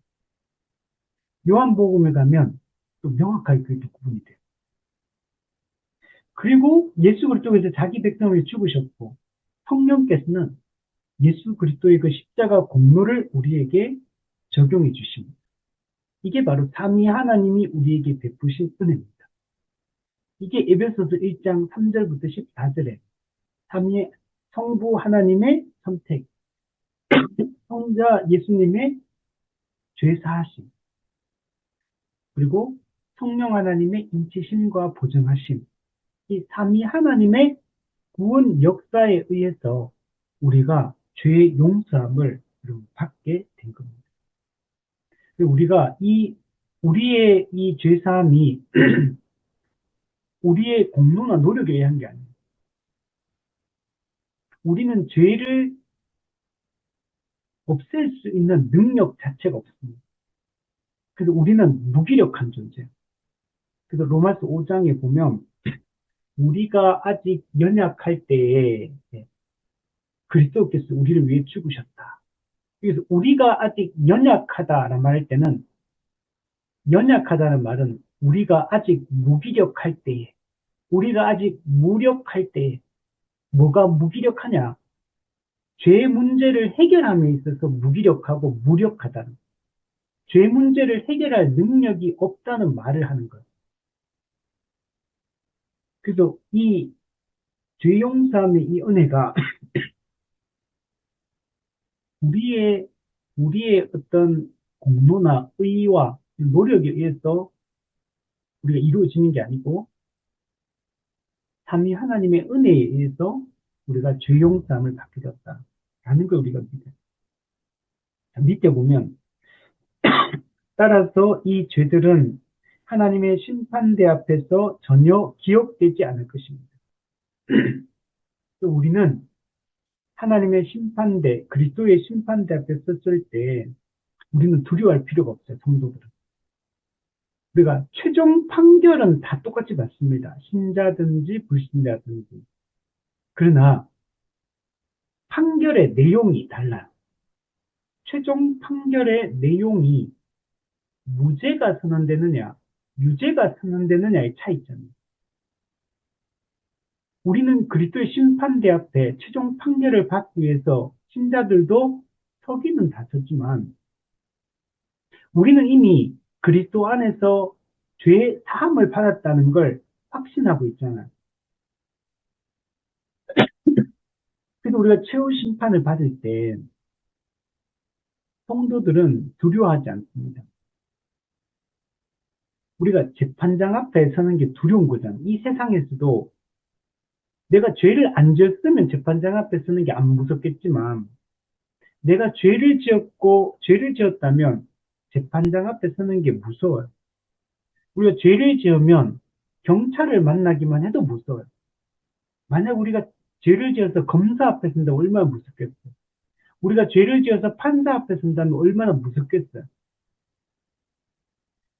요한복음에 가면 또 명확하게 그게 구분이 돼요. 그리고 예수 그리스도께서 자기 백성을 죽으셨고 성령께서는 예수 그리스도의 그 십자가 공로를 우리에게 적용해 주십니다. 이게 바로 삼위 하나님이 우리에게 베푸신 은혜입니다. 이게 에베소서 1장 3절부터 14절에 삼위 성부 하나님의 선택, 성자 예수님의 죄사하심, 그리고 성령 하나님의 인치심과 보증하심, 이 삼위 하나님의 구원 역사에 의해서 우리가 죄의 용서함을 받게 된 겁니다. 우리가 우리의 이 죄사함이 우리의 공로나 노력에 의한 게 아니에요. 우리는 죄를 없앨 수 있는 능력 자체가 없습니다. 그래서 우리는 무기력한 존재예요. 그래서 로마서 5장에 보면 우리가 아직 연약할 때에 그리스도께서 우리를 위해 죽으셨다. 그래서 우리가 아직 연약하다라는 말할 때는 연약하다는 말은 우리가 아직 무기력할 때에, 우리가 아직 무력할 때에, 뭐가 무기력하냐? 죄 문제를 해결함에 있어서 무기력하고 무력하다는, 죄 문제를 해결할 능력이 없다는 말을 하는 거예요. 그래서 이 죄 용서함의 이 은혜가 우리의 어떤 공로나 의와 노력에 의해서 우리가 이루어지는 게 아니고 삼위 하나님의 은혜에 의해서 우리가 죄 용서함을 받게 되었다라는 걸 우리가 믿어요. 밑에 보면 따라서 이 죄들은 하나님의 심판대 앞에서 전혀 기억되지 않을 것입니다. 또 우리는 하나님의 심판대, 그리스도의 심판대 앞에 섰을 때 우리는 두려워할 필요가 없어요, 성도들은. 우리가 최종 판결은 다 똑같이 받습니다. 신자든지 불신자든지. 그러나 판결의 내용이 달라요. 최종 판결의 내용이 무죄가 선언되느냐, 유죄가 선언되느냐의 차이점이에요. 우리는 그리스도의 심판대 앞에 최종 판결을 받기 위해서 신자들도 서기는 다 섰지만 우리는 이미 그리스도 안에서 죄 사함을 받았다는 걸 확신하고 있잖아요. 그래서 우리가 최후 심판을 받을 때 성도들은 두려워하지 않습니다. 우리가 재판장 앞에 서는 게 두려운 거잖아요. 이 세상에서도 내가 죄를 안 지었으면 재판장 앞에 서는 게 안 무섭겠지만 내가 죄를 지었다면 재판장 앞에 서는 게 무서워요. 우리가 죄를 지으면 경찰을 만나기만 해도 무서워요. 만약 우리가 죄를 지어서 검사 앞에 선다면 얼마나 무섭겠어요. 우리가 죄를 지어서 판사 앞에 선다면 얼마나 무섭겠어요.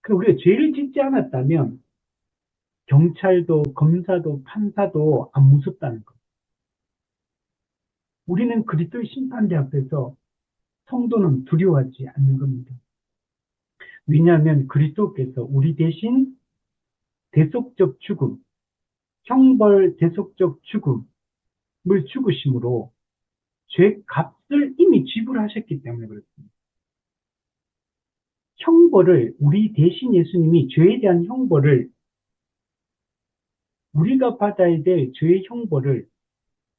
그 우리가 죄를 짓지 않았다면 경찰도 검사도 판사도 안 무섭다는 거. 우리는 그리스도의 심판대 앞에서 성도는 두려워하지 않는 겁니다. 왜냐하면 그리스도께서 우리 대신 대속적 죽음, 형벌 대속적 죽음을 죽으심으로 죄 값을 이미 지불하셨기 때문에 그렇습니다. 형벌을 우리 대신 예수님이 죄에 대한 형벌을 우리가 받아야 될 죄의 형벌을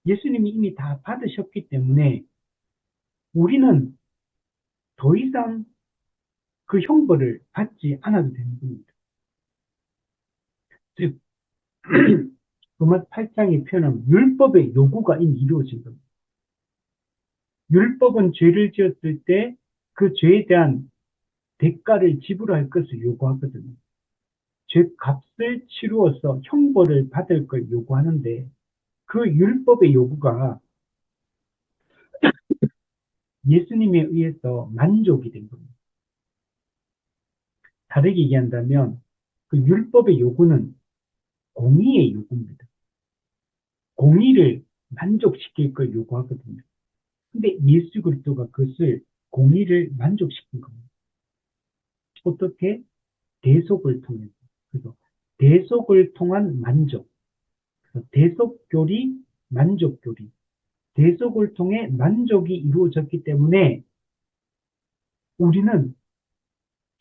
예수님이 이미 다 받으셨기 때문에 우리는 더 이상 그 형벌을 받지 않아도 되는 겁니다. 즉, 로마 8장의 표현은 율법의 요구가 이미 이루어진 겁니다. 율법은 죄를 지었을 때 그 죄에 대한 대가를 지불할 것을 요구하거든요. 죄 값을 치루어서 형벌을 받을 걸 요구하는데 그 율법의 요구가 예수님에 의해서 만족이 된 겁니다. 다르게 얘기한다면 그 율법의 요구는 공의의 요구입니다. 공의를 만족시킬 걸 요구하거든요. 근데 예수 그리스도가 그것을 공의를 만족시킨 겁니다. 어떻게? 대속을 통해서. 그래서 대속을 통한 만족. 그래서 대속교리, 만족교리. 대속을 통해 만족이 이루어졌기 때문에 우리는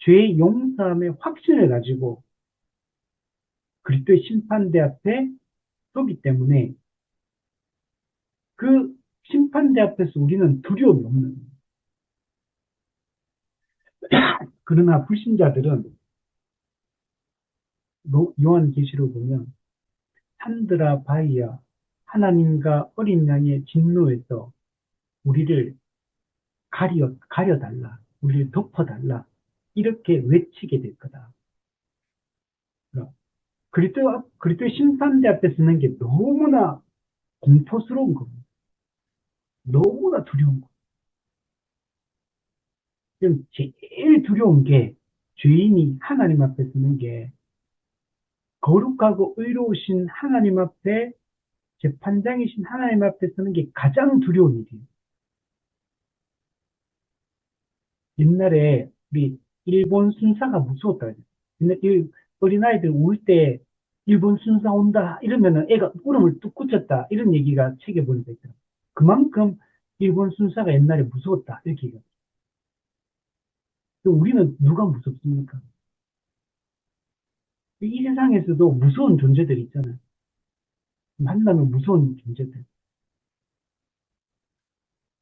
죄의 용서함의 확신을 가지고 그리스도의 심판대 앞에 서기 때문에 그 심판대 앞에서 우리는 두려움이 없는 거예요. 그러나 불신자들은 요한계시록 보면 산드라 바이야 하나님과 어린 양의 진노에서 우리를 가려달라, 우리를 덮어달라 이렇게 외치게 될 거다. 그리스도의 심판대 앞에 서는 게 너무나 공포스러운 겁니다. 너무나 두려운 거. 지금 제일 두려운 게 죄인이 하나님 앞에 서는 게 거룩하고 의로우신 하나님 앞에 재판장이신 하나님 앞에 서는 게 가장 두려운 일이에요. 옛날에 우리 일본 순사가 무서웠다. 옛날 어린아이들 울 때 일본 순사 온다 이러면은 애가 울음을 뚝 그쳤다 이런 얘기가 책에 보니까 있더라고요. 그만큼 일본 순사가 옛날에 무서웠다 이렇게 얘기해요. 우리는 누가 무섭습니까? 이 세상에서도 무서운 존재들이 있잖아요. 만나면 무서운 존재들.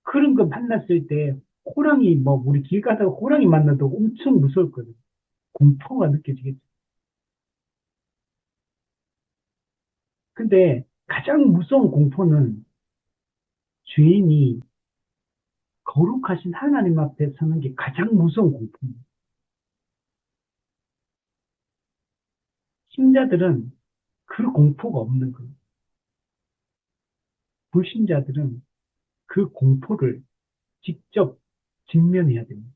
그런 거 만났을 때 호랑이 우리 길 가다가 호랑이 만나도 엄청 무서웠거든요. 공포가 느껴지겠죠. 근데 가장 무서운 공포는 죄인이 거룩하신 하나님 앞에 서는 게 가장 무서운 공포입니다. 신자들은 그 공포가 없는 거예요. 불신자들은 그 공포를 직접 직면해야 됩니다.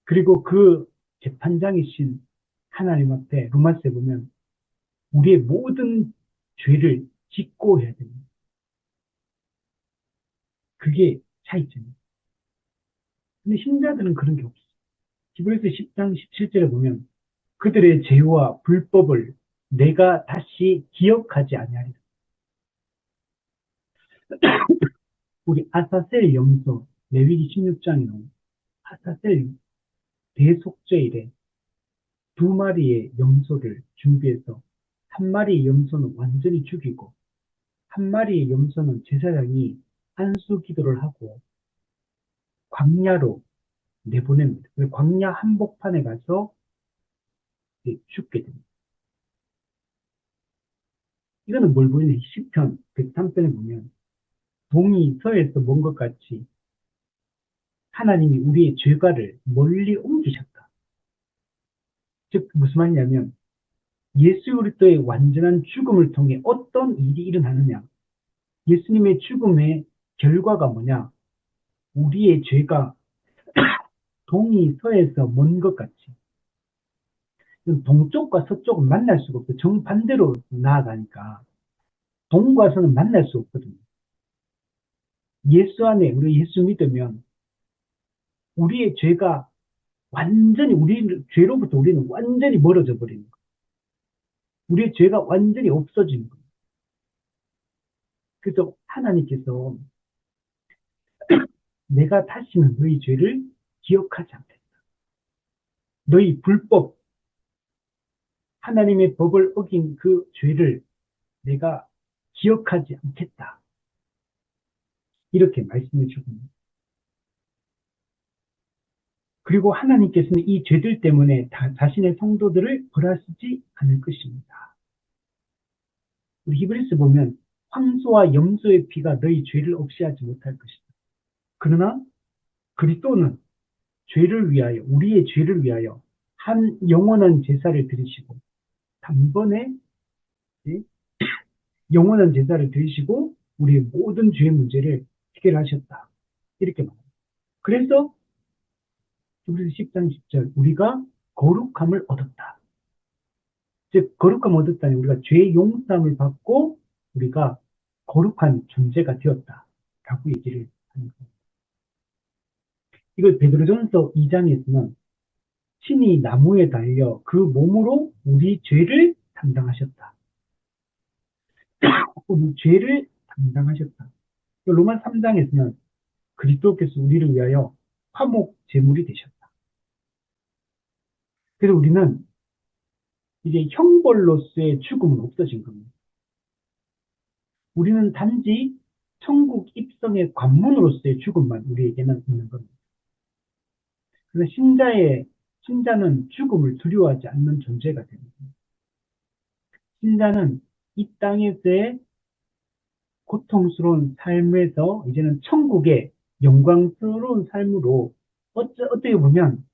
그리고 그 재판장이신 하나님 앞에 로마서에 보면 우리의 모든 죄를 짓고 해야 됩니다. 그게 차이점이에요. 근데 신자들은 그런 게 없어요. 히브리서 10장 17절에 보면 그들의 죄와 불법을 내가 다시 기억하지 아니하리라. 우리 아사셀 염소 레위기 16장에 나오는 아사셀 대속죄일에 두 마리의 염소를 준비해서 한 마리의 염소는 완전히 죽이고 한 마리의 염소는 제사장이 안수 기도를 하고 광야로 내보냅니다. 광야 한복판에 가서 죽게 됩니다. 이거는 뭘 보이냐? 시편 103편에 보면 동이 서에서 먼 것 같이 하나님이 우리의 죄가를 멀리 옮기셨다. 즉 무슨 말이냐면 예수 그리스도의 완전한 죽음을 통해 어떤 일이 일어나느냐? 예수님의 죽음의 결과가 뭐냐? 우리의 죄가 동이 서에서 먼 것 같이 동쪽과 서쪽은 만날 수가 없어. 정반대로 나아가니까. 동과 서는 만날 수 없거든요. 예수 안에, 우리 예수 믿으면 우리의 죄가 완전히, 죄로부터 우리는 완전히 멀어져 버리는 거예요. 우리의 죄가 완전히 없어지는 거예요. 그래서 하나님께서 내가 다시는 너희 죄를 기억하지 않겠다. 너희 불법, 하나님의 법을 어긴 그 죄를 내가 기억하지 않겠다. 이렇게 말씀해 주겁니다. 그리고 하나님께서는 이 죄들 때문에 자신의 성도들을 벌하시지 않을 것입니다. 우리 히브리서 보면 황소와 염소의 피가 너희 죄를 없이 하지 못할 것이다. 그러나 그리스도는 죄를 위하여, 우리의 죄를 위하여 한 영원한 제사를 드리시고 단번에, 예? 영원한 제사를 드리시고 우리의 모든 죄의 문제를 해결하셨다. 이렇게 말합니다. 그래서 히브리서 10장 10절 우리가 거룩함을 얻었다. 즉 거룩함을 얻었다니 우리가 죄의 용서함을 받고 우리가 거룩한 존재가 되었다. 라고 얘기를 하는 겁니다. 이걸 베드로전서 2장에서는 신이 나무에 달려 그 몸으로 우리 죄를 담당하셨다. 우리 죄를 담당하셨다. 로마 3장에서는 그리스도께서 우리를 위하여 화목 제물이 되셨다. 그래서 우리는 이제 형벌로서의 죽음은 없어진 겁니다. 우리는 단지 천국 입성의 관문으로서의 죽음만 우리에게는 있는 겁니다. 그래서 신자는 죽음을 두려워하지 않는 존재가 됩니다. 신자는 이 땅에서의 고통스러운 삶에서 이제는 천국의 영광스러운 삶으로 어떻게 보면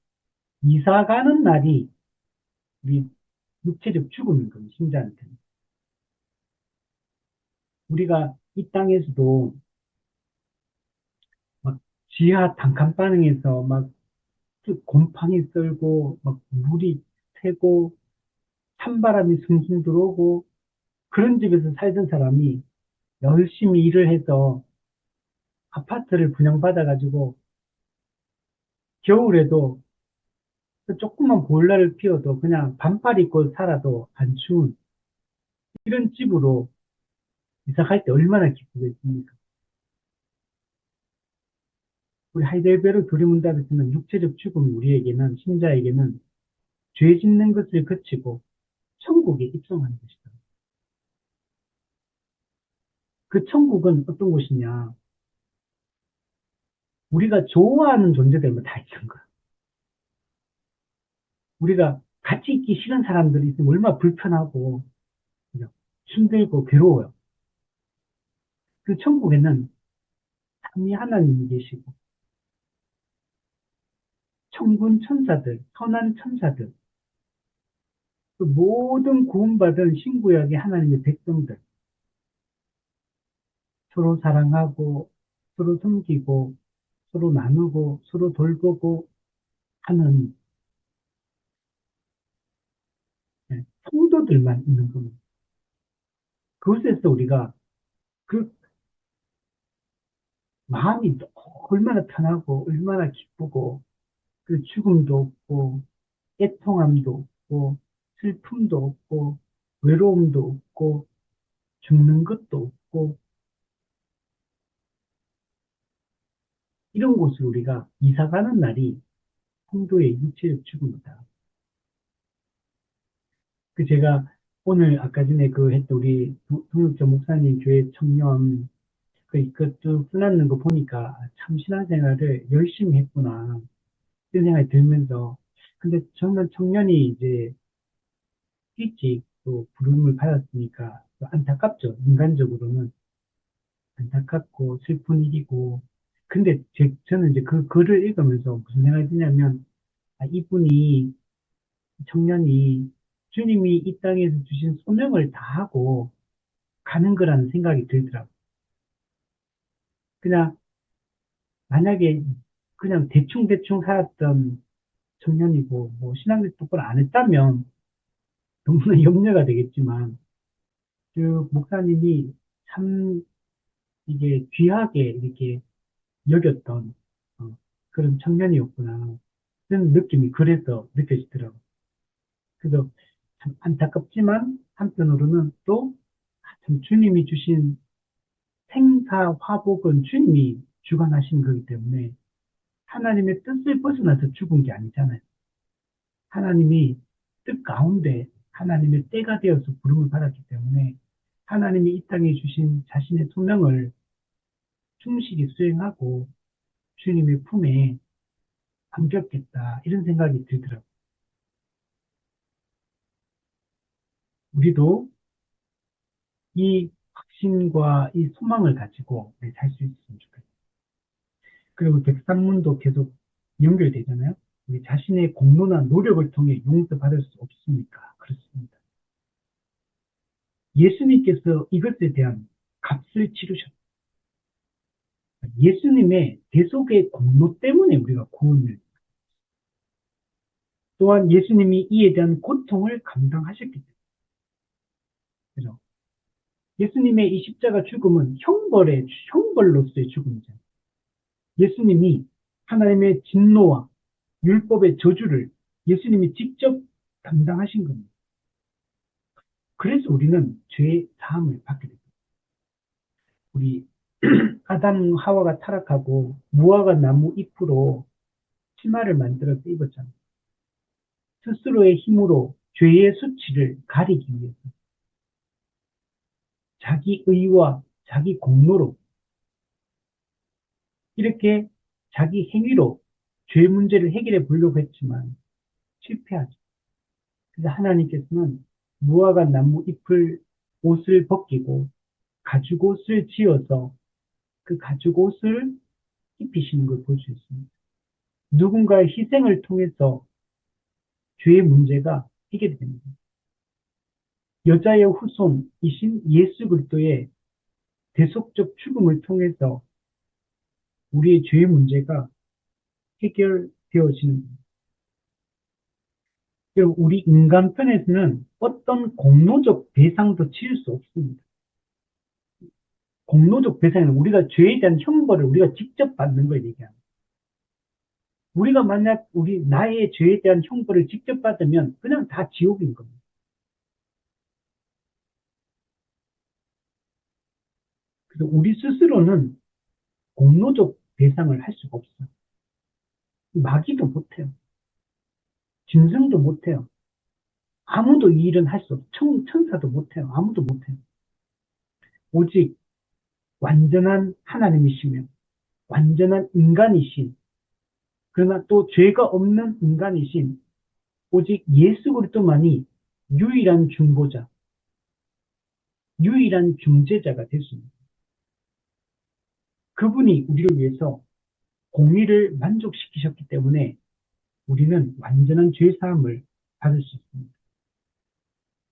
이사 가는 날이 우리 육체적 죽음인 겁니다. 신자한테는. 우리가 이 땅에서도 막 지하 단칸방에서 막 곰팡이 썰고 막 물이 새고 찬바람이 숭숭 들어오고 그런 집에서 살던 사람이 열심히 일을 해서 아파트를 분양받아가지고 겨울에도 조그만 보일러를 피워도 그냥 반팔 입고 살아도 안 추운 이런 집으로 이사 갈 때 얼마나 기쁘겠습니까? 우리 하이델베르 교리문답에서는 육체적 죽음이 우리에게는 신자에게는 죄 짓는 것을 그치고 천국에 입성하는 것이다. 그 천국은 어떤 곳이냐? 우리가 좋아하는 존재들만 다 있는 거야. 우리가 같이 있기 싫은 사람들이 있으면 얼마나 불편하고 힘들고 괴로워요. 그 천국에는 삼위 하나님이 계시고 천군 천사들, 선한 천사들, 그 모든 구원받은 신구약의 하나님의 백성들 서로 사랑하고 서로 섬기고 서로 나누고 서로 돌보고 하는 성도들만 있는 겁니다. 그곳에서 우리가 그 마음이 얼마나 편하고 얼마나 기쁘고 그 죽음도 없고 애통함도 없고 슬픔도 없고 외로움도 없고 죽는 것도 없고 이런 곳을 우리가 이사 가는 날이 성도의 육체적 죽음이다. 그 제가 오늘 아까 전에 그 했던 우리 동육자 목사님 교회 청년 그쭉 써놨는 거 보니까 참 신앙생활을 열심히 했구나 이런 생각이 들면서 근데 저는 청년이 이제 일찍 또 부름을 받았으니까 또 안타깝죠. 인간적으로는 안타깝고 슬픈 일이고 근데 저는 이제 그 글을 읽으면서 무슨 생각이 드냐면 이분이 청년이 주님이 이 땅에서 주신 소명을 다하고 가는 거라는 생각이 들더라고요. 그냥 만약에 그냥 대충대충 살았던 청년이고 뭐 신앙을 똑바로 안 했다면 너무나 염려가 되겠지만, 그 목사님이 참 이게 귀하게 이렇게 여겼던 그런 청년이었구나. 그런 느낌이 그래서 느껴지더라고요. 그래서 참 안타깝지만 한편으로는 또 참 주님이 주신 생사 화복은 주님이 주관하신 거기 때문에 하나님의 뜻을 벗어나서 죽은 게 아니잖아요. 하나님이 뜻 가운데 하나님의 때가 되어서 부름을 받았기 때문에 하나님이 이 땅에 주신 자신의 소명을 충실히 수행하고 주님의 품에 안겼겠다 이런 생각이 들더라고요. 우리도 이 확신과 이 소망을 가지고 살 수 있으면 좋겠어요. 그리고 백삼문도 계속 연결되잖아요. 우리 자신의 공로나 노력을 통해 용서받을 수 없습니까? 그렇습니다. 예수님께서 이것에 대한 값을 치르셨어요. 예수님의 대속의 공로 때문에 우리가 구원을, 또한 예수님이 이에 대한 고통을 감당하셨기 때문에. 그죠? 예수님의 이 십자가 죽음은 형벌로서의 죽음이잖아요. 예수님이 하나님의 진노와 율법의 저주를 예수님이 직접 감당하신 겁니다. 그래서 우리는 죄의 사함을 받게 됩니다. 우리 아담 하와가 타락하고 무화과 나무 잎으로 치마를 만들어서 입었잖아요. 스스로의 힘으로 죄의 수치를 가리기 위해서 자기 의와 자기 공로로 이렇게 자기 행위로 죄 문제를 해결해 보려고 했지만 실패하죠. 그래서 하나님께서는 무화과 나무 잎을 옷을 벗기고 가죽옷을 지어서 그 가죽옷을 입히시는 걸 볼 수 있습니다. 누군가의 희생을 통해서 죄의 문제가 해결이 됩니다. 여자의 후손이신 예수 그리스도의 대속적 죽음을 통해서 우리의 죄의 문제가 해결되어지는 겁니다. 그리고 우리 인간편에서는 어떤 공로적 배상도 치를 수 없습니다. 공로적 배상은 우리가 죄에 대한 형벌을 우리가 직접 받는 걸 얘기합니다. 우리가 만약 나의 죄에 대한 형벌을 직접 받으면 그냥 다 지옥인 겁니다. 그래서 우리 스스로는 공로적 배상을 할 수가 없어요. 마귀도 못해요. 짐승도 못해요. 아무도 이 일은 할 수 없어요. 천사도 못해요. 아무도 못해요. 오직 완전한 하나님이시며 완전한 인간이신, 그러나 또 죄가 없는 인간이신 오직 예수 그리스도만이 유일한 중보자, 유일한 중재자가 될 수 있습니다. 그분이 우리를 위해서 공의를 만족시키셨기 때문에 우리는 완전한 죄사함을 받을 수 있습니다.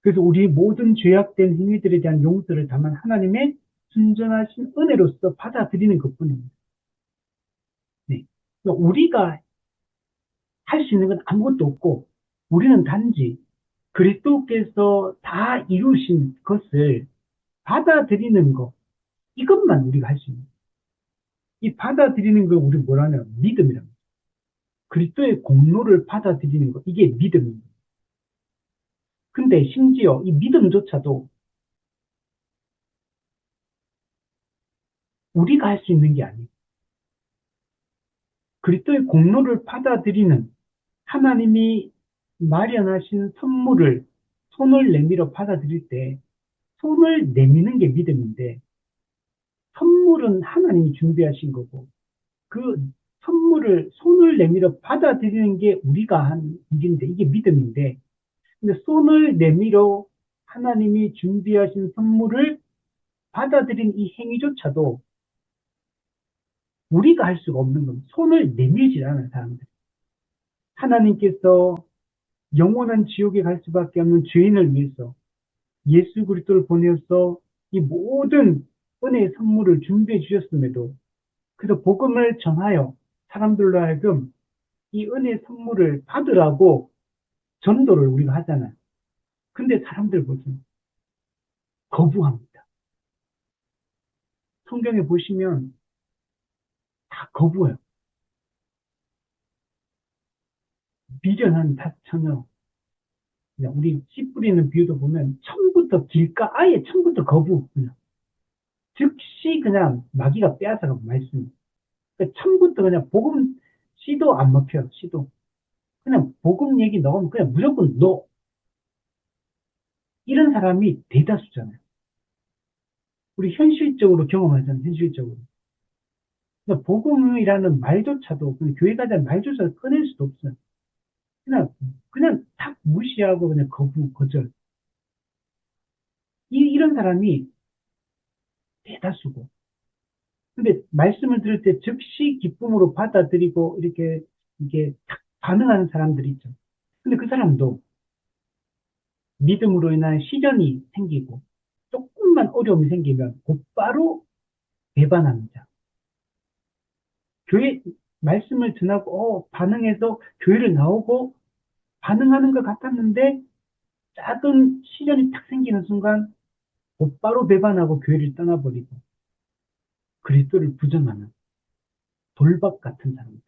그래서 우리 모든 죄악된 행위들에 대한 용서를 다만 하나님의 순전하신 은혜로서 받아들이는 것뿐입니다. 네. 그러니까 우리가 할 수 있는 건 아무것도 없고 우리는 단지 그리스도께서 다 이루신 것을 받아들이는 것, 이것만 우리가 할 수 있는 거예요. 이 받아들이는 걸 우리 뭐라냐? 믿음이랍니다. 그리스도의 공로를 받아들이는 것, 이게 믿음입니다. 근데 심지어 이 믿음조차도 우리가 할 수 있는 게 아니에요. 그리스도의 공로를 받아들이는 하나님이 마련하신 선물을 손을 내밀어 받아들일 때 손을 내미는 게 믿음인데 선물은 하나님이 준비하신 거고 그 선물을 손을 내밀어 받아들이는 게 우리가 한 일인데 이게 믿음인데 근데 손을 내밀어 하나님이 준비하신 선물을 받아들인 이 행위조차도 우리가 할 수가 없는 겁니다. 손을 내밀지 않은 사람들. 하나님께서 영원한 지옥에 갈 수밖에 없는 죄인을 위해서 예수 그리스도를 보내어서 이 모든 은혜의 선물을 준비해 주셨음에도 그래서 복음을 전하여 사람들로 하여금 이 은혜의 선물을 받으라고 전도를 우리가 하잖아요. 근데 사람들 보세요. 거부합니다. 성경에 보시면 다 거부해요. 미련한 탓처녀. 그냥 우리 씨 뿌리는 비유도 보면 처음부터 길가 아예 처음부터 거부. 그냥 즉시 그냥 마귀가 빼앗아가고 말씀. 그러니까 처음부터 그냥 복음 씨도 안 먹혀요. 씨도 그냥 복음 얘기 넣으면 그냥 무조건 노. 이런 사람이 대다수잖아요. 우리 현실적으로 경험하잖아요. 현실적으로. 그러니까 복음이라는 말조차도 그냥 교회 가자는 말조차도 꺼낼 수도 없어요. 그냥 탁 무시하고 그냥 거부 거절. 이런 사람이 대다수고. 근데 말씀을 들을 때 즉시 기쁨으로 받아들이고 이렇게 이게 탁 반응하는 사람들이 있죠. 근데 그 사람도 믿음으로 인한 시련이 생기고 조금만 어려움이 생기면 곧바로 배반하는 자. 교회 말씀을 전하고 반응해서 교회를 나오고 반응하는 것 같았는데 작은 시련이 탁 생기는 순간 곧바로 배반하고 교회를 떠나버리고 그리스도를 부정하는 돌박 같은 사람들.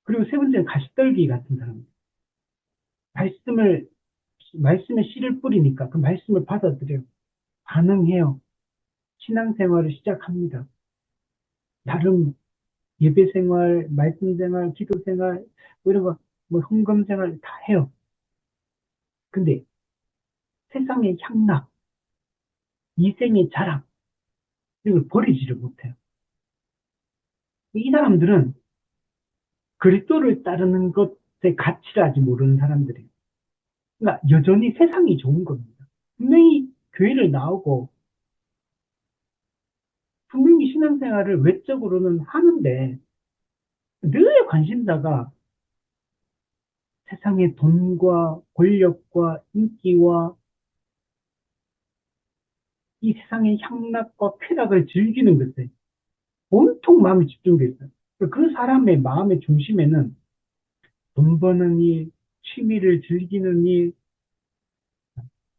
그리고 세 번째는 가시떨기 같은 사람들. 말씀을 말씀에 씨를 뿌리니까 그 말씀을 받아들여요. 반응해요. 신앙생활을 시작합니다. 나름 예배생활, 말씀생활, 기도생활, 뭐 이런 거, 뭐 헌금생활 다 해요. 근데 세상의 향락, 이생의 자랑, 이걸 버리지를 못해요. 이 사람들은 그리스도를 따르는 것의 가치를 아직 모르는 사람들이에요. 그러니까 여전히 세상이 좋은 겁니다. 분명히 교회를 나오고 분명히 신앙생활을 외적으로는 하는데 늘 관심사가 세상의 돈과 권력과 인기와 이 세상의 향락과 쾌락을 즐기는 것에 온통 마음이 집중되어 있어요. 그 사람의 마음의 중심에는 돈 버는 일, 취미를 즐기는 일,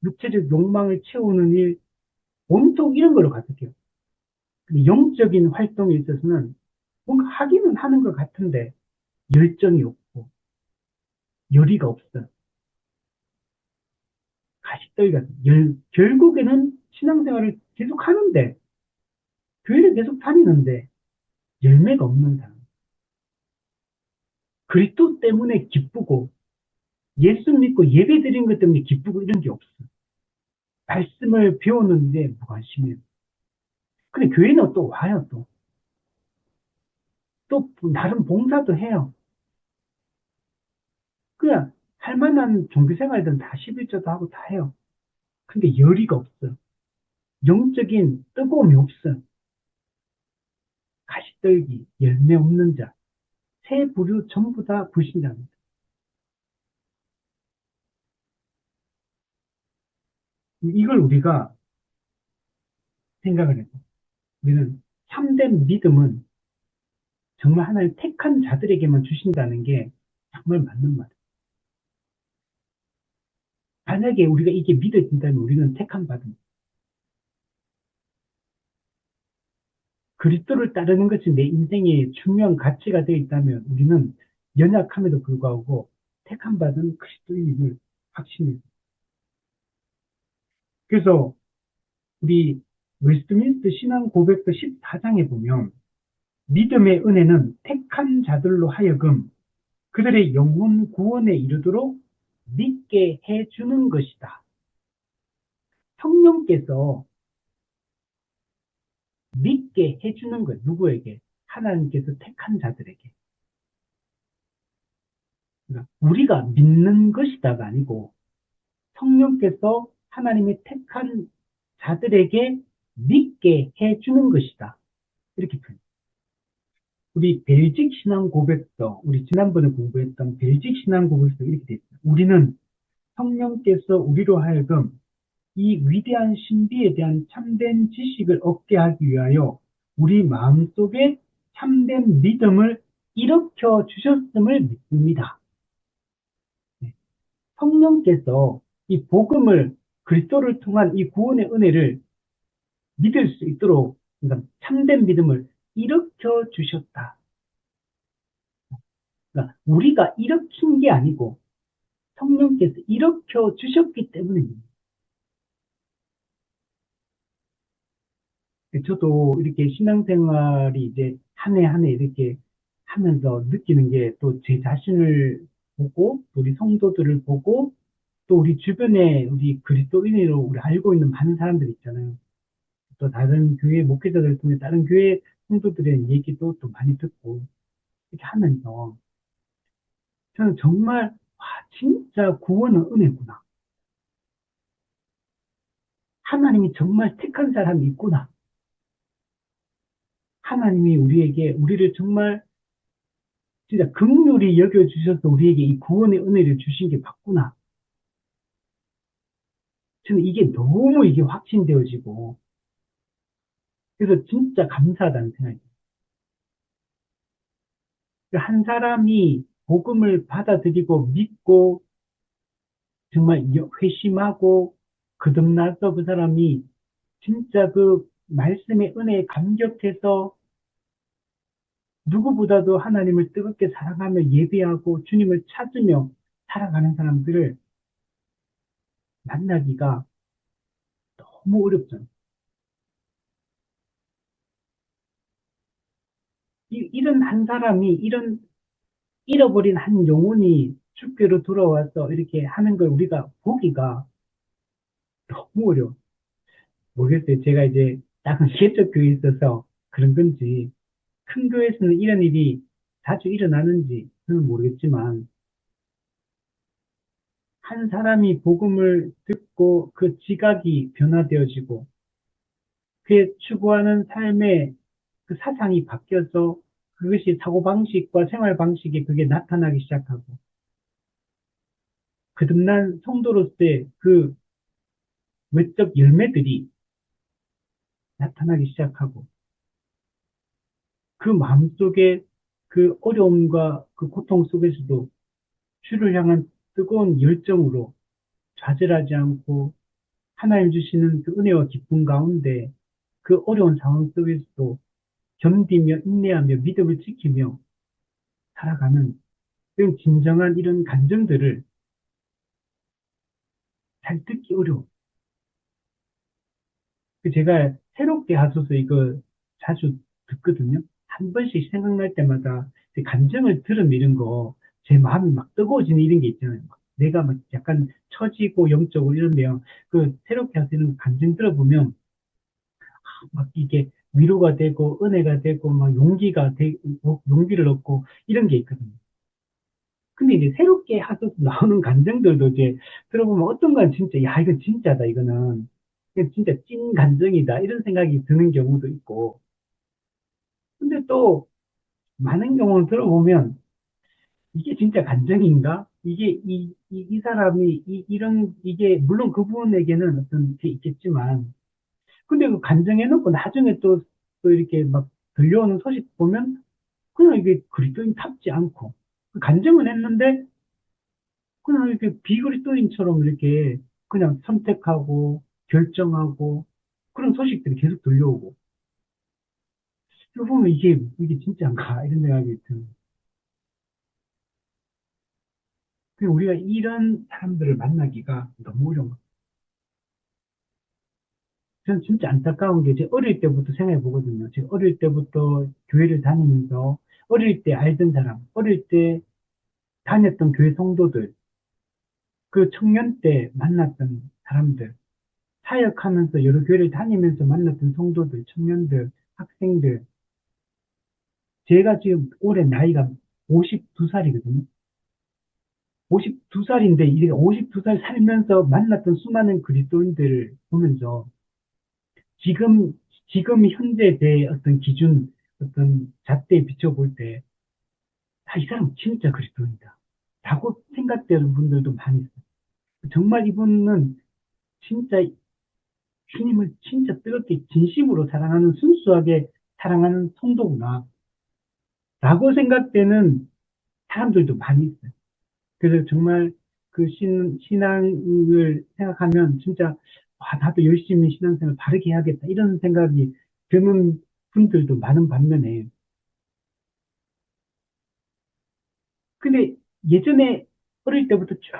육체적 욕망을 채우는 일, 온통 이런 걸로 가득해요. 근데 영적인 활동에 있어서는 뭔가 하기는 하는 것 같은데 열정이 없고 열의가 없어요. 가시떨기 같은 결국에는 신앙생활을 계속 하는데 교회를 계속 다니는데 열매가 없는 사람. 그리스도 때문에 기쁘고 예수 믿고 예배 드리는 것 때문에 기쁘고 이런 게 없어. 말씀을 배우는데 무관심해요. 근데 교회는 또 와요, 또. 또 나름 봉사도 해요. 그냥 할 만한 종교생활들은 다 11조도 하고 다 해요. 근데 열의가 없어요. 영적인 뜨거움이 없어요. 가시떨기, 열매 없는 자, 세 부류 전부 다 불신자입니다. 이걸 우리가 생각을 해요. 우리는 참된 믿음은 정말 하나님 택한 자들에게만 주신다는 게 정말 맞는 말이에요. 만약에 우리가 이게 믿어진다면 우리는 택함 받은 그리스도를 따르는 것이 내 인생의 중요한 가치가 되어 있다면 우리는 연약함에도 불구하고 택함 받은 그리스도인임을 확신해요. 그래서 우리 웨스트민스터 신앙 고백서 14장에 보면 믿음의 은혜는 택한 자들로 하여금 그들의 영혼 구원에 이르도록 믿게 해주는 것이다. 성령께서 믿게 해주는 거예요. 누구에게? 하나님께서 택한 자들에게. 그러니까 우리가 믿는 것이다가 아니고 성령께서 하나님의 택한 자들에게 믿게 해주는 것이다. 이렇게 표현해요. 우리 벨직 신앙 고백서, 우리 지난번에 공부했던 벨직 신앙 고백서 이렇게 돼 있어요. 우리는 성령께서 우리로 하여금 이 위대한 신비에 대한 참된 지식을 얻게 하기 위하여 우리 마음속에 참된 믿음을 일으켜 주셨음을 믿습니다. 네. 성령께서 이 복음을 그리스도를 통한 이 구원의 은혜를 믿을 수 있도록 그러니까 참된 믿음을 일으켜 주셨다. 그러니까 우리가 일으킨 게 아니고 성령께서 일으켜 주셨기 때문입니다. 저도 이렇게 신앙생활이 이제 한 해 한 해 이렇게 하면서 느끼는 게 또 제 자신을 보고 또 우리 성도들을 보고 또 우리 주변에 우리 그리스도인으로 우리 알고 있는 많은 사람들 있잖아요. 또 다른 교회 목회자들 통해 다른 교회 성도들의 얘기도 또 많이 듣고 이렇게 하면서 저는 정말 와, 진짜 구원은 은혜구나. 하나님이 정말 택한 사람이 있구나. 하나님이 우리에게 우리를 정말 진짜 긍휼히 여겨주셔서 우리에게 이 구원의 은혜를 주신 게 맞구나. 저는 이게 너무 이게 확신되어지고 그래서 진짜 감사하다는 생각이 들어요. 한 사람이 복음을 받아들이고 믿고 정말 회심하고 거듭나서 그 사람이 진짜 그 말씀의 은혜에 감격해서 누구보다도 하나님을 뜨겁게 사랑하며 예배하고 주님을 찾으며 살아가는 사람들을 만나기가 너무 어렵잖아요. 이런 한 사람이, 이런 잃어버린 한 영혼이 주께로 돌아와서 이렇게 하는 걸 우리가 보기가 너무 어려워. 모르겠어요. 제가 이제 작은 개척 교회에 있어서 그런 건지, 큰 교회에서는 이런 일이 자주 일어나는지 저는 모르겠지만, 한 사람이 복음을 듣고 그 지각이 변화되어지고, 그의 추구하는 삶의 그 사상이 바뀌어서 그것이 사고방식과 생활방식에 그게 나타나기 시작하고, 거듭난 성도로서의 그 외적 열매들이 나타나기 시작하고, 그 마음속에 그 어려움과 그 고통 속에서도 주를 향한 뜨거운 열정으로 좌절하지 않고 하나님 주시는 그 은혜와 기쁨 가운데 그 어려운 상황 속에서도 견디며 인내하며 믿음을 지키며 살아가는 이런 진정한 이런 감정들을 잘 듣기 어려워. 제가 새롭게 하소서 이거 자주 듣거든요. 한 번씩 생각날 때마다 제 감정을 들으면 이런 거, 제 마음이 막 뜨거워지는 이런 게 있잖아요. 내가 막 약간 처지고 영적으로 이러면 그 새롭게 하시는 감정 들어보면 막 이게 위로가 되고 은혜가 되고 막 용기가 되고 용기를 얻고 이런 게 있거든요. 근데 이제 새롭게 하소서 나오는 감정들도 이제 들어보면 어떤 건 진짜 야 이건 진짜다 이거는 이건 진짜 찐 감정이다 이런 생각이 드는 경우도 있고 근데 또 많은 경우는 들어보면 이게 진짜 감정인가? 이게 이 사람이 이런 이게 물론 그분에게는 어떤 게 있겠지만 근데 그 감정해놓고 나중에 또 이렇게 막 들려오는 소식 보면 그냥 이게 그리스도인답지 않고 그 간증은 했는데 그냥 이렇게 비그리스도인처럼 이렇게 그냥 선택하고 결정하고 그런 소식들이 계속 들려오고 이거 보면 이게 진짜인가 이런 생각이 드는 그 우리가 이런 사람들을 만나기가 너무 어려운 거예요. 저는 진짜 안타까운 게 제 어릴 때부터 생각해 보거든요. 제가 어릴 때부터 교회를 다니면서 어릴 때 알던 사람, 어릴 때 다녔던 교회 성도들, 그 청년 때 만났던 사람들, 사역하면서 여러 교회를 다니면서 만났던 성도들, 청년들, 학생들. 제가 지금 올해 나이가 52살이거든요. 52살인데, 이렇게 52살 살면서 만났던 수많은 그리스도인들을 보면서 지금, 지금 현재 제 어떤 기준, 어떤 잣대에 비춰볼 때, 이 사람 진짜 그리스도인이다. 라고 생각되는 분들도 많이 있어요. 정말 이분은 진짜 주님을 진짜 뜨겁게 진심으로 사랑하는 순수하게 사랑하는 성도구나 라고 생각되는 사람들도 많이 있어요. 그래서 정말 그 신앙을 생각하면 진짜, 와, 나도 열심히 신앙생활 바르게 해야겠다. 이런 생각이 드는 분들도 많은 반면에, 근데 예전에 어릴 때부터 쭉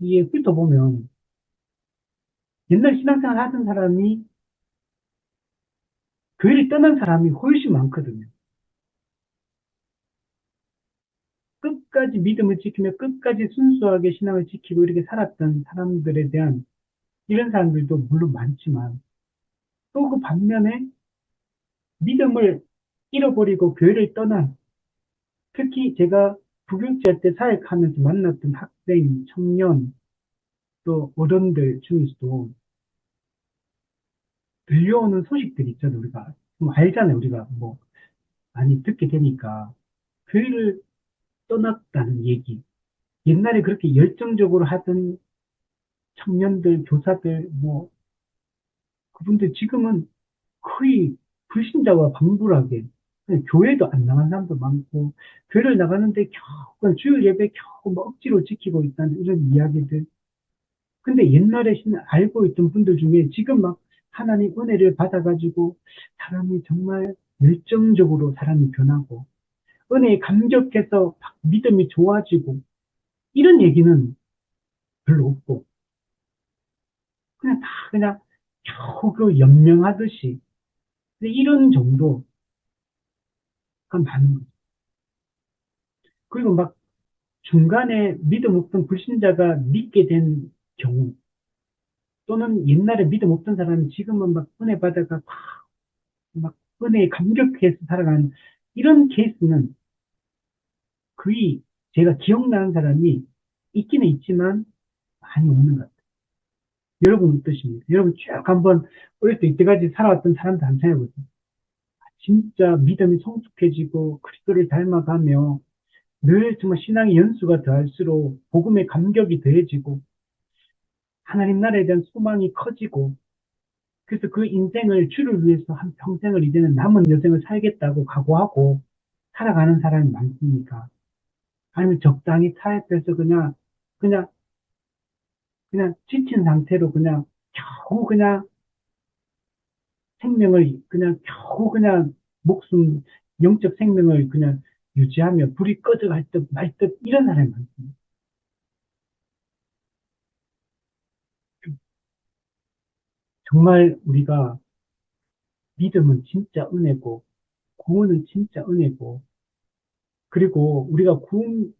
이게 훑어보면 옛날 신앙생활 하던 사람이 교회를 떠난 사람이 훨씬 많거든요. 끝까지 믿음을 지키며 끝까지 순수하게 신앙을 지키고 이렇게 살았던 사람들에 대한 이런 사람들도 물론 많지만 또 그 반면에 믿음을 잃어버리고 교회를 떠난 특히 제가 부교육자 때 사역하면서 만났던 학생, 청년, 또 어른들 중에서도 들려오는 소식들이 있잖아요. 우리가 뭐 알잖아요. 우리가 뭐 많이 듣게 되니까 교회를 떠났다는 얘기. 옛날에 그렇게 열정적으로 하던 청년들, 교사들, 뭐 그분들 지금은 거의 불신자와 방불하게 그냥 교회도 안 나간 사람도 많고 교회를 나가는데 겨우 그냥 주일 예배 겨우 뭐 억지로 지키고 있다는 이런 이야기들. 근데 옛날에 알고 있던 분들 중에 지금 막 하나님 은혜를 받아가지고 사람이 정말 열정적으로 사람이 변하고 은혜에 감격해서 막 믿음이 좋아지고 이런 얘기는 별로 없고 그냥 다 그냥 겨우 그 연명하듯이 이런 정도가 많은 거죠. 그리고 막 중간에 믿음 없던 불신자가 믿게 된 경우 또는 옛날에 믿음 없던 사람이 지금은 막 은혜 받아가 막 은혜에 감격해서 살아가는 이런 케이스는 거의 제가 기억나는 사람이 있기는 있지만 많이 없는 것 같아요. 여러분 어떠십니까? 여러분 쭉 한번 어릴 때 이때까지 살아왔던 사람들 한번 생각해보세요. 진짜 믿음이 성숙해지고 그리스도를 닮아가며 늘 정말 신앙의 연수가 더할수록 복음의 감격이 더해지고 하나님 나라에 대한 소망이 커지고 그래서 그 인생을 주를 위해서 한 평생을 이제는 남은 여생을 살겠다고 각오하고 살아가는 사람이 많습니까? 아니면 적당히 타협해서 그냥, 그냥 지친 상태로 그냥 겨우 그냥 생명을 그냥 겨우 그냥 목숨, 영적 생명을 그냥 유지하며 불이 꺼져갈 듯 말 듯 이런 사람이 많습니다. 정말 우리가 믿음은 진짜 은혜고 구원은 진짜 은혜고 그리고 우리가 구원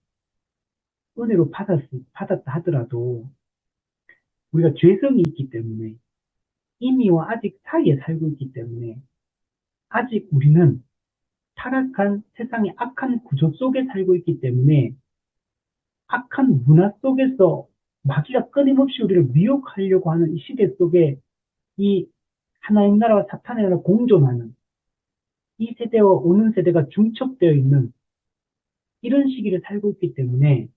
은혜로 받았다 하더라도 우리가 죄성이 있기 때문에 이미와 아직 사이에 살고 있기 때문에 아직 우리는 타락한 세상의 악한 구조 속에 살고 있기 때문에 악한 문화 속에서 마귀가 끊임없이 우리를 미혹하려고 하는 이 시대 속에 이 하나님 나라와 사탄의 나라 공존하는 이 세대와 오는 세대가 중첩되어 있는 이런 시기를 살고 있기 때문에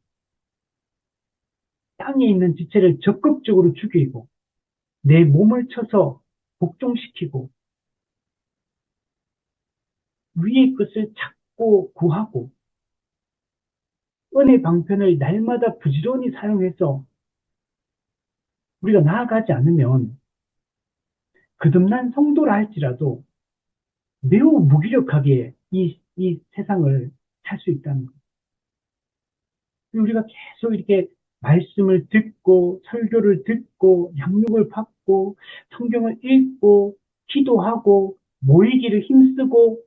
땅에 있는 지체를 적극적으로 죽이고 내 몸을 쳐서 복종시키고 위의 것을 찾고 구하고 은혜 방편을 날마다 부지런히 사용해서 우리가 나아가지 않으면 거듭난 성도라 할지라도 매우 무기력하게 이 세상을 살 수 있다는 것. 우리가 계속 이렇게 말씀을 듣고 설교를 듣고 양육을 받고 성경을 읽고 기도하고 모이기를 힘쓰고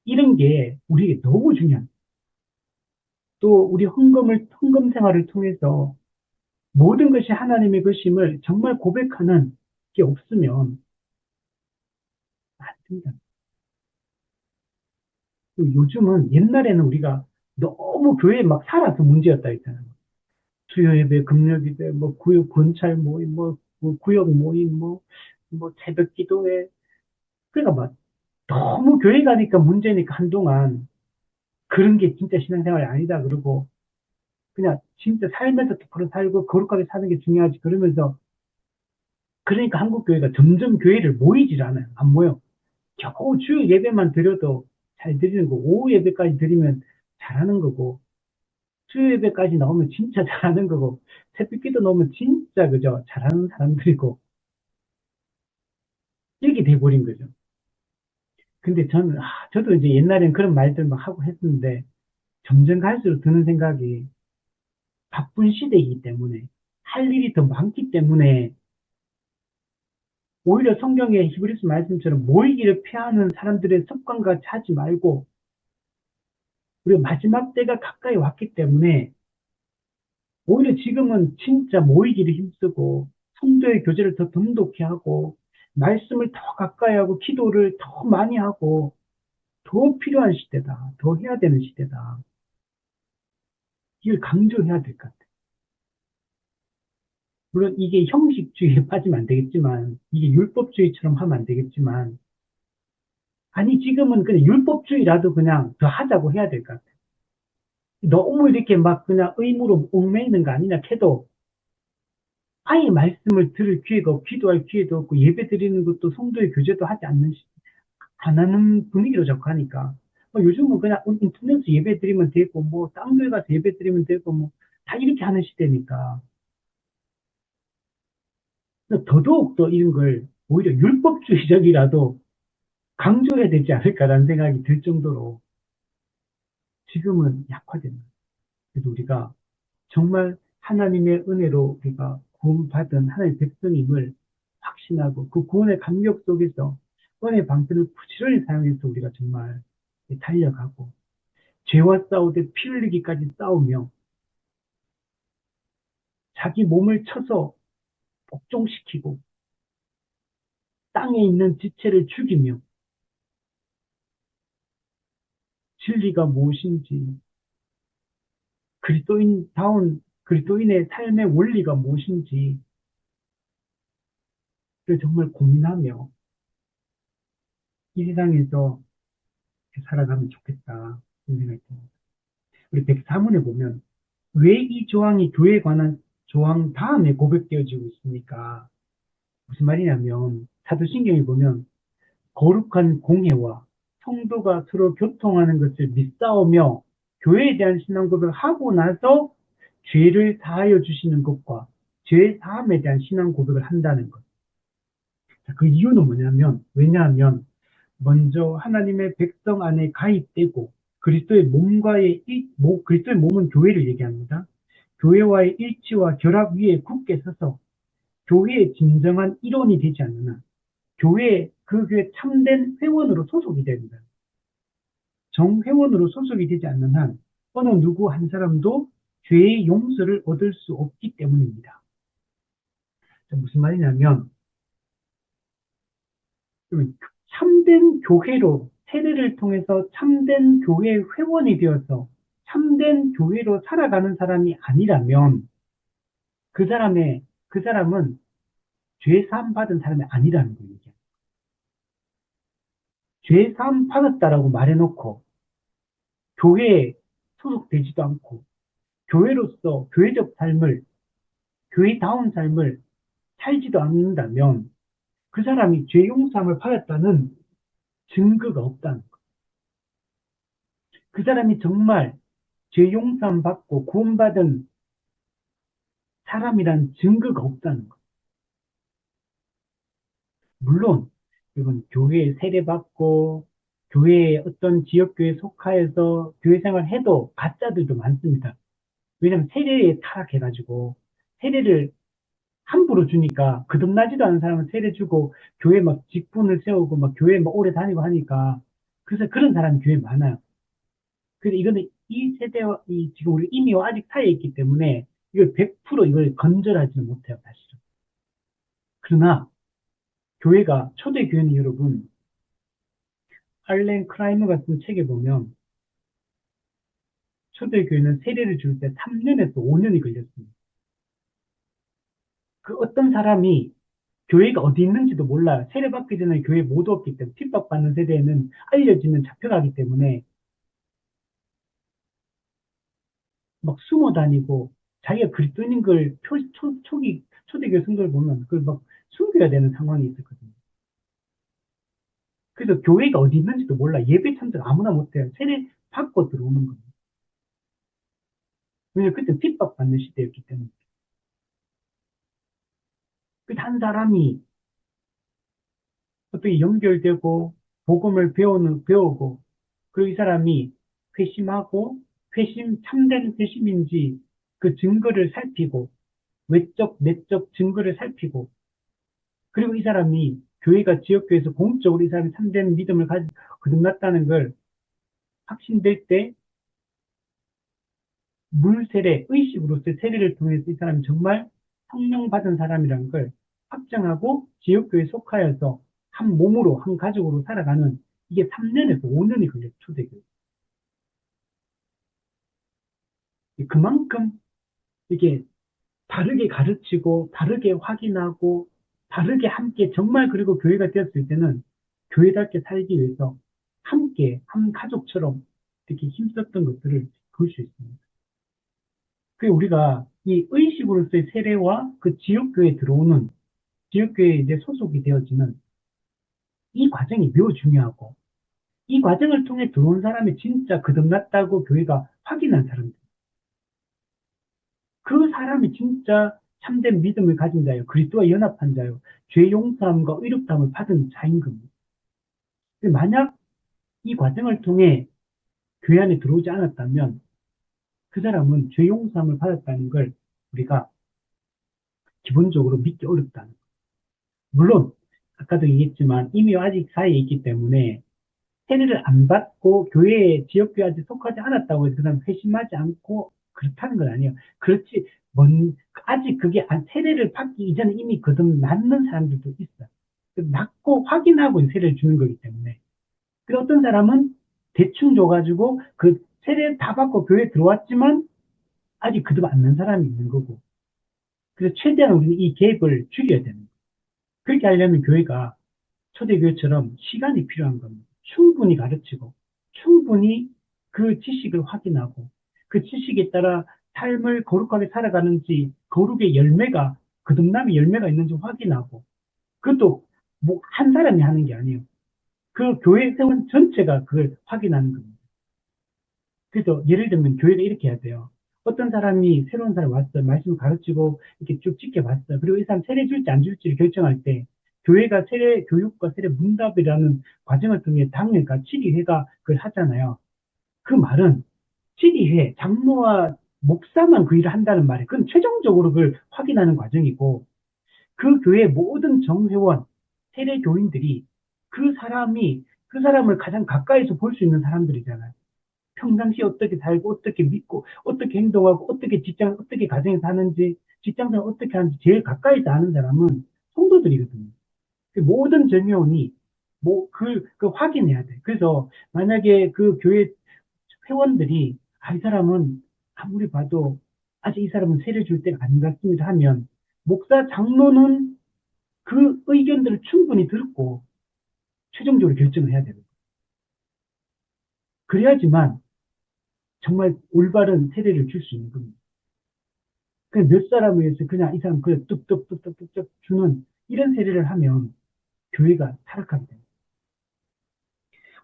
이런 게 우리에게 너무 중요한. 또 우리 헌금 생활을 통해서 모든 것이 하나님의 것임을 정말 고백하는 게 없으면 안 됩니다. 요즘은 옛날에는 우리가 너무 교회에 막 살아서 문제였다 했잖아요. 수요 예배, 금요 예배, 뭐 구역 권찰 모임, 뭐 구역 모임, 뭐 새벽 기도회. 그러니까 막 너무 교회 가니까 문제니까 한동안 그런 게 진짜 신앙생활이 아니다 그러고 그냥 진짜 살면서 똑바로 살고 거룩하게 사는 게 중요하지 그러면서 그러니까 한국 교회가 점점 교회를 모이질 않아요. 안 모여. 겨우 주 예배만 드려도 잘 드리는 거고 오후 예배까지 드리면 잘하는 거고 수요예배까지 나오면 진짜 잘하는 거고, 새벽기도 나오면 진짜 그죠? 잘하는 사람들이고, 이렇게 돼버린 거죠. 근데 저는, 저도 이제 옛날엔 그런 말들 막 하고 했었는데, 점점 갈수록 드는 생각이, 바쁜 시대이기 때문에, 할 일이 더 많기 때문에, 오히려 성경의 히브리서 말씀처럼 모이기를 피하는 사람들의 습관과 하지 말고, 우리가 마지막 때가 가까이 왔기 때문에, 오히려 지금은 진짜 모이기를 힘쓰고, 성도의 교제를 더 돈독히 하고, 말씀을 더 가까이 하고, 기도를 더 많이 하고, 더 필요한 시대다. 더 해야 되는 시대다. 이걸 강조해야 될 것 같아요. 물론 이게 형식주의에 빠지면 안 되겠지만, 이게 율법주의처럼 하면 안 되겠지만, 아니, 지금은 그냥 율법주의라도 그냥 더 하자고 해야 될 것 같아요. 너무 이렇게 막 그냥 의무로 얽매이는 거 아니냐 해도, 아예 말씀을 들을 기회가 없고, 기도할 기회도 없고, 예배 드리는 것도 성도의 교제도 하지 않는, 안 하는 분위기로 자꾸 하니까. 요즘은 그냥 인터넷 예배 드리면 되고, 뭐, 딴 교회 가서 예배 드리면 되고, 뭐, 다 이렇게 하는 시대니까. 더더욱 더 이런 걸 오히려 율법주의적이라도 강조해야 되지 않을까라는 생각이 들 정도로 지금은 약화된 거예요. 그래서 우리가 정말 하나님의 은혜로 우리가 구원받은 하나님의 백성임을 확신하고 그 구원의 감격 속에서 은혜의 방편을 부지런히 사용해서 우리가 정말 달려가고 죄와 싸우되 피 흘리기까지 싸우며 자기 몸을 쳐서 복종시키고 땅에 있는 지체를 죽이며 진리가 무엇인지 그리스도인다운 그리스도인의 삶의 원리가 무엇인지를 정말 고민하며 이 세상에서 살아가면 좋겠다 이런 생각이 듭니다. 우리 104문에 보면 왜 이 조항이 교회에 관한 조항 다음에 고백되어지고 있습니까? 무슨 말이냐면 사도신경에 보면 거룩한 공회와 성도가 서로 교통하는 것을 믿사오며 교회에 대한 신앙 고백을 하고 나서 죄를 사하여 주시는 것과 죄 사함에 대한 신앙 고백을 한다는 것. 그 이유는 뭐냐면, 왜냐하면 먼저 하나님의 백성 안에 가입되고 그리스도의 그리스도의 몸은 교회를 얘기합니다. 교회와의 일치와 결합 위에 굳게 서서 교회의 진정한 일원이 되지 않는 한, 그 교회 참된 회원으로 소속이 됩니다. 정회원으로 소속이 되지 않는 한 어느 누구 한 사람도 죄의 용서를 얻을 수 없기 때문입니다. 무슨 말이냐면 참된 교회로 세례를 통해서 참된 교회 회원이 되어서 참된 교회로 살아가는 사람이 아니라면 그 사람은 죄 사함 받은 사람이 아니라는 거예요. 죄 사함 받았다라고 말해놓고 교회에 소속되지도 않고 교회로서 교회적 삶을 교회다운 삶을 살지도 않는다면 그 사람이 죄 용서함을 받았다는 증거가 없다는 거예요. 그 사람이 정말 죄 용서함 받고 구원받은 사람이란 증거가 없다는 거예요. 물론 이건 교회에 세례받고 교회에 어떤 지역교회에 속하여서 교회 생활해도 가짜들도 많습니다. 왜냐하면 세례에 타락해가지고 세례를 함부로 주니까 거듭나지도 않은 사람은 세례 주고 교회 막 직분을 세우고 막 교회 막 오래 다니고 하니까 그래서 그런 사람이 교회 많아요. 근데 이거는 이 세대와 지금 우리 이미와 아직 사이에 있기 때문에 이걸 100% 이걸 건절하지는 못해요, 사실은. 그러나 교회가 초대 교회는 여러분 알렌 크라이머 같은 책에 보면 초대 교회는 세례를 줄 때 3년에서 5년이 걸렸습니다. 그 어떤 사람이 교회가 어디 있는지도 몰라요. 세례받기 전에 교회 못 왔기 때문에 핍박받는 세대에는 알려지면 잡혀가기 때문에 막 숨어 다니고 자기가 그리스도인인 걸 초대교회 성도를 보면 그걸 막 숨겨야 되는 상황이 있었거든요. 그래서 교회가 어디 있는지도 몰라. 예배 참석 아무나 못해요. 세례 받고 들어오는 거예요. 왜냐면 그때 핍박받는 시대였기 때문에. 그 한 사람이 어떻게 연결되고 복음을 배우고 그리고 이 사람이 회심하고 참된 회심인지 그 증거를 살피고 외적, 내적 증거를 살피고 그리고 이 사람이 교회가 지역교회에서 공적으로 이 사람이 참된 믿음을 거듭났다는 걸 확신될 때 물세례, 의식으로서의 세례를 통해서 이 사람이 정말 성령 받은 사람이라는 걸 확정하고 지역교회에 속하여서 한 몸으로, 한 가족으로 살아가는 이게 3년에서 5년이 걸려요, 초대교회. 그만큼 이게 다르게 가르치고, 다르게 확인하고, 다르게 함께 정말 그리고 교회가 되었을 때는 교회답게 살기 위해서 함께 한 가족처럼 이렇게 힘썼던 것들을 볼 수 있습니다. 그 우리가 이 의식으로서의 세례와 그 지역교회에 들어오는 지역교회에 이제 소속이 되어지는 이 과정이 매우 중요하고 이 과정을 통해 들어온 사람이 진짜 거듭났다고 교회가 확인한 사람들. 그 사람이 진짜 참된 믿음을 가진 자요. 그리스도와 연합한 자요. 죄 용서함과 의롭다함을 받은 자인 겁니다. 만약 이 과정을 통해 교회 안에 들어오지 않았다면 그 사람은 죄 용서함을 받았다는 걸 우리가 기본적으로 믿기 어렵다는 거예요. 물론 아까도 얘기했지만 이미 아직 사이에 있기 때문에 세례를 안 받고 교회에 지역교회 아직 속하지 않았다고 해서 그다음 회심하지 않고 그렇다는 건 아니에요. 그렇지 아직 그게 세례를 받기 이전에 이미 거듭났는 사람들도 있어요. 낳고 확인하고 세례를 주는 거기 때문에. 그리고 어떤 사람은 대충 줘가지고 그 세례 다 받고 교회에 들어왔지만 아직 거듭 안 난 사람이 있는 거고. 그래서 최대한 우리는 이 갭을 줄여야 되는 거예요. 그렇게 하려면 교회가 초대교회처럼 시간이 필요한 겁니다. 충분히 가르치고, 충분히 그 지식을 확인하고, 그 지식에 따라 삶을 거룩하게 살아가는지, 거룩의 열매가, 거듭남의 열매가 있는지 확인하고, 그것도 뭐 한 사람이 하는 게 아니에요. 그 교회 세원 전체가 그걸 확인하는 겁니다. 그래서 예를 들면 교회가 이렇게 해야 돼요. 어떤 사람이 새로운 사람이 왔어요. 말씀을 가르치고 이렇게 쭉 지켜봤어요. 그리고 이 사람 세례 줄지 안 줄지를 결정할 때 교회가 세례 교육과 세례 문답이라는 과정을 통해 당회가 7위회가 그걸 하잖아요. 그 말은 7위회 장로와 목사만 그 일을 한다는 말이 그건 최종적으로 그걸 확인하는 과정이고 그 교회 모든 정회원 세례 교인들이 그 사람을 가장 가까이서 볼 수 있는 사람들이잖아요. 평상시 어떻게 살고, 어떻게 믿고, 어떻게 행동하고, 어떻게 가정에 사는지, 직장생활 어떻게 하는지 제일 가까이서 아는 사람은 성도들이거든요. 그 모든 전요원이 그 확인해야 돼. 그래서 만약에 그 교회 회원들이, 이 사람은 아무리 봐도 아직 이 사람은 세례 줄 때가 아닌 것 같습니다 하면, 목사 장로는 그 의견들을 충분히 듣고, 최종적으로 결정을 해야 되는 거예요. 그래야지만 정말 올바른 세례를 줄 수 있는 겁니다. 그냥 몇 사람을 위해서 그냥 이 사람 그래 뚝뚝뚝뚝뚝 주는 이런 세례를 하면 교회가 타락하게 됩니다.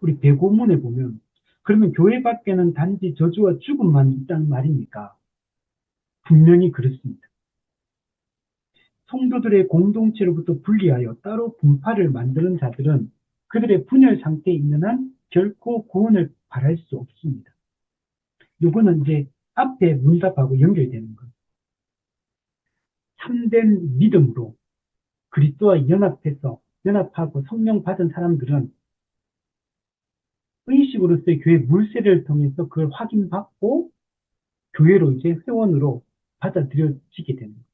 우리 대고문에 보면 그러면 교회 밖에는 단지 저주와 죽음만 있다는 말입니까? 분명히 그렇습니다. 성도들의 공동체로부터 분리하여 따로 분파를 만드는 자들은 그들의 분열 상태에 있는 한 결코 구원을 바랄 수 없습니다. 요거는 이제 앞에 문답하고 연결되는 거예요. 참된 믿음으로 그리스도와 연합하고 성령 받은 사람들은 의식으로서의 교회 물세례를 통해서 그걸 확인받고 교회로 이제 회원으로 받아들여지게 되는 거예요.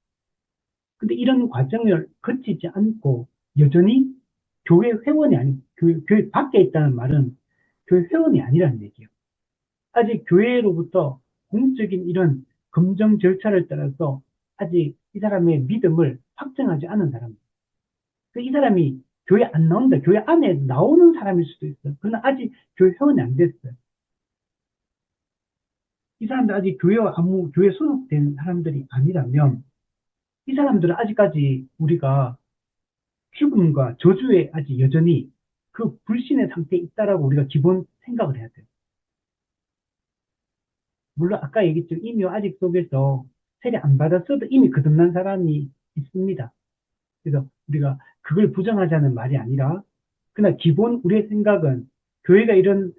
근데 이런 과정을 거치지 않고 여전히 교회 회원이 교회 밖에 있다는 말은 교회 회원이 아니라는 얘기예요. 아직 교회로부터 공적인 이런 검정 절차를 따라서 아직 이 사람의 믿음을 확정하지 않은 사람. 이 사람이 교회 안 나온다. 교회 안에 나오는 사람일 수도 있어요. 그러나 아직 교회 회원이 안 됐어요. 이 사람들 아직 교회 소속된 사람들이 아니라면 이 사람들은 아직까지 우리가 죽음과 저주에 아직 여전히 그 불신의 상태에 있다라고 우리가 기본 생각을 해야 돼요. 물론 아까 얘기했죠. 이미 아직 속에서 세례 안 받았어도 이미 거듭난 사람이 있습니다. 그래서 우리가 그걸 부정하자는 말이 아니라, 그러나 기본 우리의 생각은 교회가 이런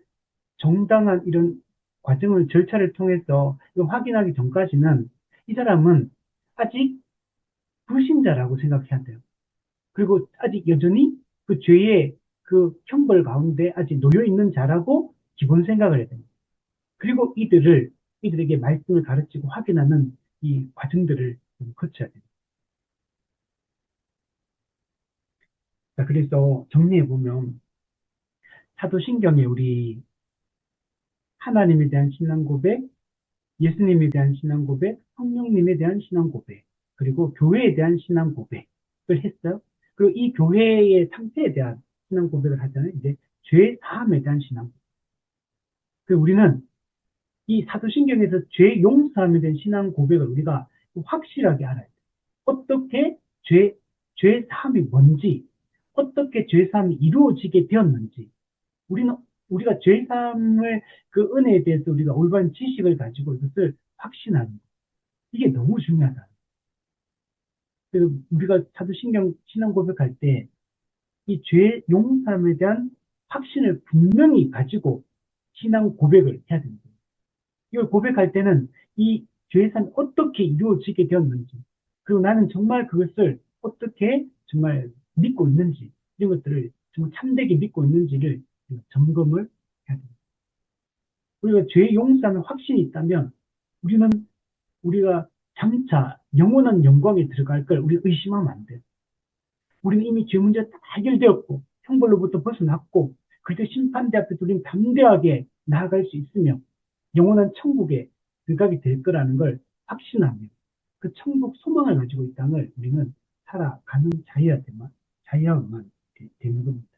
정당한 이런 과정을, 절차를 통해서 이거 확인하기 전까지는 이 사람은 아직 불신자라고 생각해야 돼요. 그리고 아직 여전히 그 죄의 그 형벌 가운데 아직 놓여 있는 자라고 기본 생각을 해야 됩니다. 그리고 이들에게 말씀을 가르치고 확인하는 이 과정들을 좀 거쳐야 됩니다. 자, 그래서 정리해 보면 사도신경에 우리 하나님에 대한 신앙 고백, 예수님에 대한 신앙 고백, 성령님에 대한 신앙 고백, 그리고 교회에 대한 신앙 고백을 했어요. 그리고 이 교회의 상태에 대한 신앙 고백을 하잖아요. 이제 죄 사함에 대한 신앙 고백. 그리고 우리는 이 사도신경에서 죄 용서함에 대한 신앙 고백을 우리가 확실하게 알아야 돼요. 어떻게 죄 사함이 뭔지, 어떻게 죄 사함이 이루어지게 되었는지, 우리는 우리가 죄 사함을 그 은혜에 대해서 우리가 올바른 지식을 가지고 이것을 확신하는 거. 이게 너무 중요하다. 그래서 우리가 사도신경 신앙 고백할 때 이 죄 용서함에 대한 확신을 분명히 가지고 신앙 고백을 해야 됩니다. 이걸 고백할 때는 이 죄사함이 어떻게 이루어지게 되었는지, 그리고 나는 정말 그것을 어떻게 정말 믿고 있는지, 이런 것들을 정말 참되게 믿고 있는지를 점검을 해야 됩니다. 우리가 죄 용서하는 확신이 있다면 우리가 장차 영원한 영광에 들어갈 걸 우리 의심하면 안 돼요. 우리는 이미 죄 문제가 다 해결되었고 형벌로부터 벗어났고 그때 심판대 앞에서 우리는 담대하게 나아갈 수 있으며 영원한 천국에 들어가게 될 거라는 걸 확신하며 그 천국 소망을 가지고 이 땅을 우리는 살아가는 자여야만 되는 겁니다.